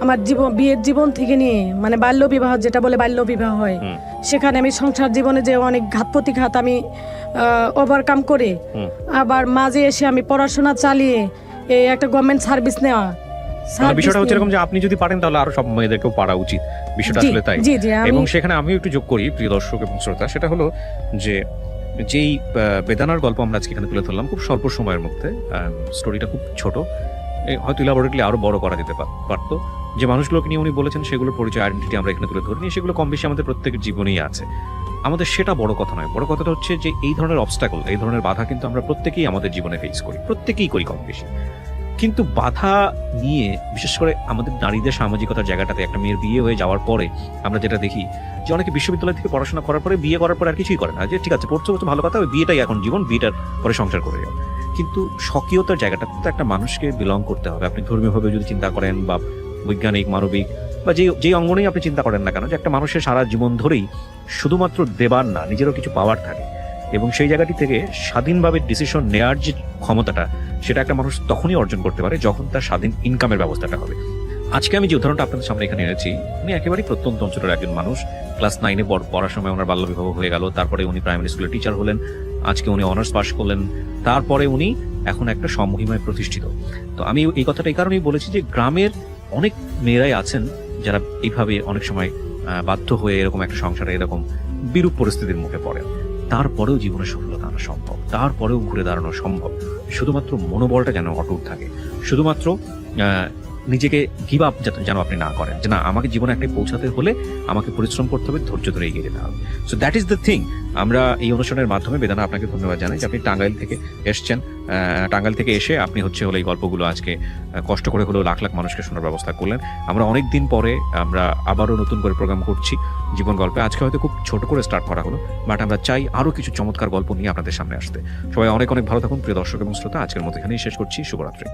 আমার বিয়ের জীবন থেকে নিয়ে, মানে বাল্য বিবাহ যেটা বলে বাল্য বিবাহ হয়, সেখানে আমি সংসার জীবনে যে অনেক ঘাত প্রতিঘাত আমি ওভারকাম করে আবার মাঝে এসে আমি পড়াশোনা চালিয়ে এই একটা গভর্নমেন্ট সার্ভিস নেওয়া। বিষয়টা হচ্ছে এরকম যে আপনি যদি পারেন তাহলে আরো সব মেয়েদেরকেও পারা উচিত, বিষয়টা আসলে তাই। এবং সেখানে আমিও একটু যোগ করি প্রিয় দর্শক এবং শ্রোতা, সেটা হলো যে যেই বেদানার গল্প আমরা আজকে এখানে তুলে ধরলাম খুব স্বল্প সময়ের মধ্যে, স্টোরিটা খুব ছোট, হয়তো ইলাবোরেটলি আরো বড় করা যেতে পারতো। যে মানুষগুলোকে নিয়ে উনি বলেছেন সেগুলোর পরিচয়, আইডেন্টিটি আমরা এখানে তুলে ধরিনি, সেগুলো কম বেশি আমাদের প্রত্যেকের জীবনেই আছে। আমাদের সেটা বড় কথা নয়, বড় কথাটা হচ্ছে যে এই ধরনের অবস্টাকল, এই ধরনের বাধা কিন্তু আমরা প্রত্যেকেই আমাদের জীবনে ফেস করি, প্রত্যেকেই করি কম বেশি। কিন্তু বাধা নিয়ে, বিশেষ করে আমাদের নারীদের সামাজিকতার জায়গাটাতে, একটা মেয়ের বিয়ে হয়ে যাওয়ার পরে আমরা যেটা দেখি যে অনেকে বিশ্ববিদ্যালয় থেকে পড়াশোনা করার পরে বিয়ে করার পরে আর কিছুই করে না, যে ঠিক আছে পড়ছো ভালো কথা, ওই বিয়েটাই এখন জীবন, বিয়েটার পরে সংসার করে যাও। কিন্তু স্বকীয়তার জায়গাটা তো একটা মানুষকে বিলং করতে হবে। আপনি ধর্মীয়ভাবে যদি চিন্তা করেন বা বৈজ্ঞানিক মানবিক বা যেই অঙ্গনেই আপনি চিন্তা করেন না কেন, যে একটা মানুষের সারা জীবন ধরেই শুধুমাত্র দেবার না, নিজেরও কিছু পাওয়ার থাকে, এবং সেই জায়গাটি থেকে স্বাধীনভাবে ডিসিশন নেওয়ার যে ক্ষমতাটা, সেটা একটা মানুষ তখনই অর্জন করতে পারে যখন তার স্বাধীন ইনকামের ব্যবস্থাটা হবে। আজকে আমি যে উদাহরণটা আপনাদের সামনে এখানে এনেছি, উনি একেবারেই প্রত্যন্ত অঞ্চলের একজন মানুষ। ক্লাস 9-এ পড়ার সময় ওনার বাল্যবিবাহ হয়ে গেল, তারপরে উনি প্রাইমারি স্কুলের টিচার হলেন, আজকে উনি অনার্স পাস করলেন, তারপরে উনি এখন একটা সমমহিমায় প্রতিষ্ঠিত। তো আমি এই কথাটা এই কারণেই বলেছি যে গ্রামের অনেক মেয়েরাই আছেন যারা এইভাবে অনেক সময় বাধ্য হয়ে এরকম একটা সংসারে এরকম বিরূপ পরিস্থিতির মুখে পড়েন, তারপরেও জীবনে সফলতা আনা সম্ভব, তারপরেও ঘুরে দাঁড়ানো সম্ভব, শুধুমাত্র মনোবলটা যেন অটুট থাকে, শুধুমাত্র নিজেকে গিভ আপ যেন আপনি না করেন, যে না আমাকে জীবনে একটা পৌঁছাতে হলে আমাকে পরিশ্রম করতে হবে, ধৈর্য ধরে এগিয়ে যেতে হবে। So that is the thing. আমরা এই অনুষ্ঠানের মাধ্যমে বেদানা আপনাকে ধন্যবাদ জানাই যে আপনি টাঙ্গাইল থেকে এসছেন। টাঙ্গাইল থেকে এসে আপনি হলো এই গল্পগুলো আজকে কষ্ট করে হলেও লাখ লাখ মানুষকে শোনার ব্যবস্থা করলেন। আমরা অনেক দিন পরে আমরা আবারও নতুন করে প্রোগ্রাম করছি জীবন গল্পে। আজকে হয়তো খুব ছোট করে স্টার্ট করা হলো, বাট আমরা চাই আরো কিছু চমৎকার গল্প নিয়ে আপনাদের সামনে আসতে। সবাই অনেক অনেক ভালো থাকুন প্রিয় দর্শক এবং শ্রোতা। আজকের মতো এখানেই শেষ করছি। শুভরাত্রি।